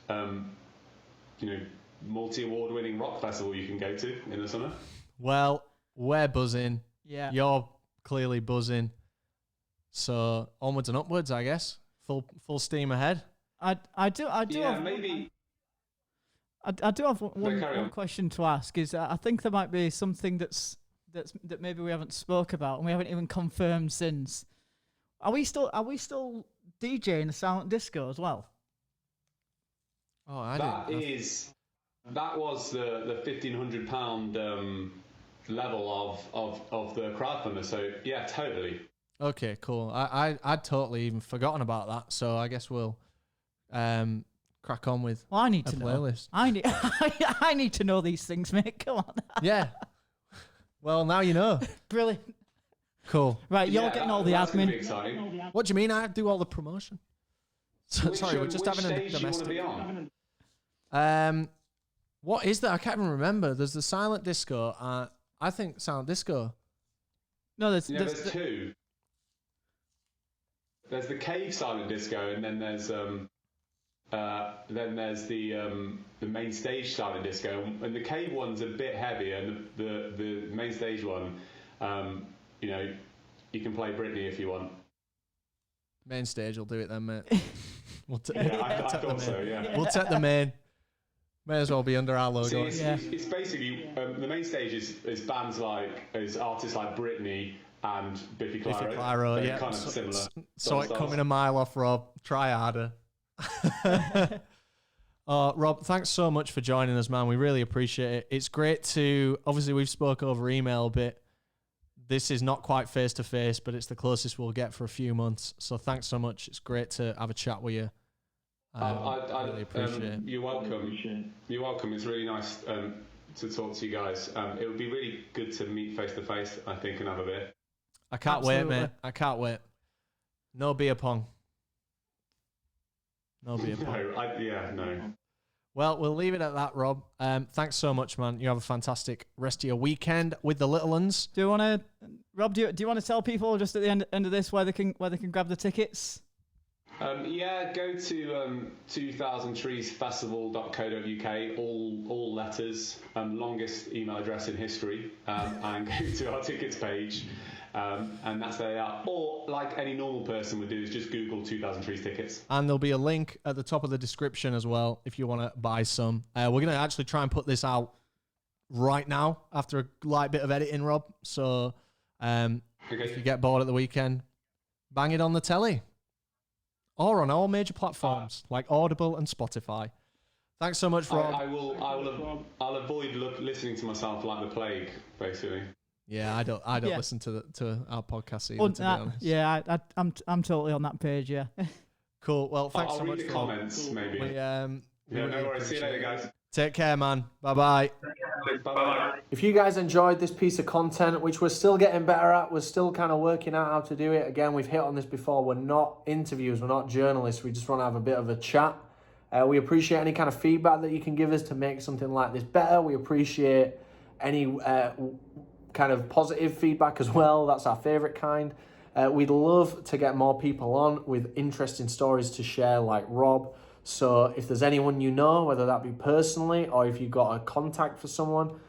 multi-award-winning rock festival you can go to in the summer. Well, we're buzzing. Yeah. You're clearly buzzing. So onwards and upwards, I guess. Full steam ahead. I do Yeah, have maybe. I do have one carry on. question to ask. Is I think there might be something that maybe we haven't spoke about and we haven't even confirmed since. Are we still DJing the silent disco as well? Oh, I That didn't. that was the £1,500 level of the crowdfunder. So yeah, totally. Okay, cool. I'd totally even forgotten about that. So I guess we'll crack on with Well, I need a to know. playlist. I need to know these things, mate. Come on. Yeah. Well, now you know. Brilliant. Cool. Right, you're Yeah, getting all the that's gonna be admin. exciting. What do you mean I do all the promotion? Sorry, we're just which having a stage do you want to domestic. be on? What is that? I can't even remember. There's the silent disco. I think silent disco. No, There's two. There's the cave silent disco, and then there's the main stage silent disco, and the cave one's a bit heavier, and the main stage one, you can play Britney if you want. Main stage will do it then, mate. We'll Yeah, I thought so. Yeah. We'll take the main. May as well be under our logo. See, it's basically the main stage is bands is artists like Britney and Biffy Clyro. Biffy Clyro, They're yeah. kind of similar. Saw it coming a mile off, Rob. Try harder. Rob, thanks so much for joining us, man. We really appreciate it. It's great to, obviously we've spoke over email a bit. This is not quite face-to-face, but it's the closest we'll get for a few months. So thanks so much. It's great to have a chat with you. I really appreciate it. You're welcome. You're welcome. It's really nice to talk to you guys. It would be really good to meet face-to-face, I think, and have a beer. I can't wait, Absolutely. mate. I can't wait. No beer pong. No beer pong. No. Well, we'll leave it at that, Rob. Thanks so much, man. You have a fantastic rest of your weekend with the little ones. Do you want to, Rob? Do you want to tell people just at the end of this where they can grab the tickets? Yeah, go to 2000treesfestival.co.uk, all letters, longest email address in history, and go to our tickets page, and that's where they are. Or, like any normal person would do, is just Google 2000 Trees tickets. And there'll be a link at the top of the description as well if you want to buy some. We're going to actually try and put this out right now after a light bit of editing, Rob. So if you get bored at the weekend, bang it on the telly. Or on all major platforms like Audible and Spotify. Thanks so much, Rob. I'll avoid listening to myself like the plague, basically. Yeah, I don't Yeah. listen to our podcast either, to be honest. Yeah, I'm totally on that page. Yeah. Cool. Well, thanks I'll so read much, the Rob. comments, maybe. We, Yeah, really no worries. See you appreciate later, it. guys. Take care, man. Bye-bye. Bye-bye. If you guys enjoyed this piece of content, which we're still getting better at, we're still kind of working out how to do it. Again, we've hit on this before. We're not interviews. We're not journalists. We just want to have a bit of a chat. We appreciate any kind of feedback that you can give us to make something like this better. We appreciate any kind of positive feedback as well. That's our favorite kind. We'd love to get more people on with interesting stories to share like Rob. So if there's anyone you know, whether that be personally or if you've got a contact for someone,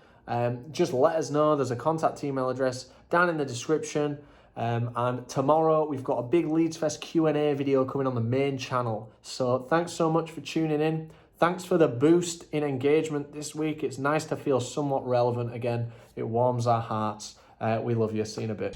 just let us know. There's a contact email address down in the description. And tomorrow we've got a big Leeds Fest Q&A video coming on the main channel. So thanks so much for tuning in. Thanks for the boost in engagement this week. It's nice to feel somewhat relevant again. It warms our hearts. We love you. See you in a bit.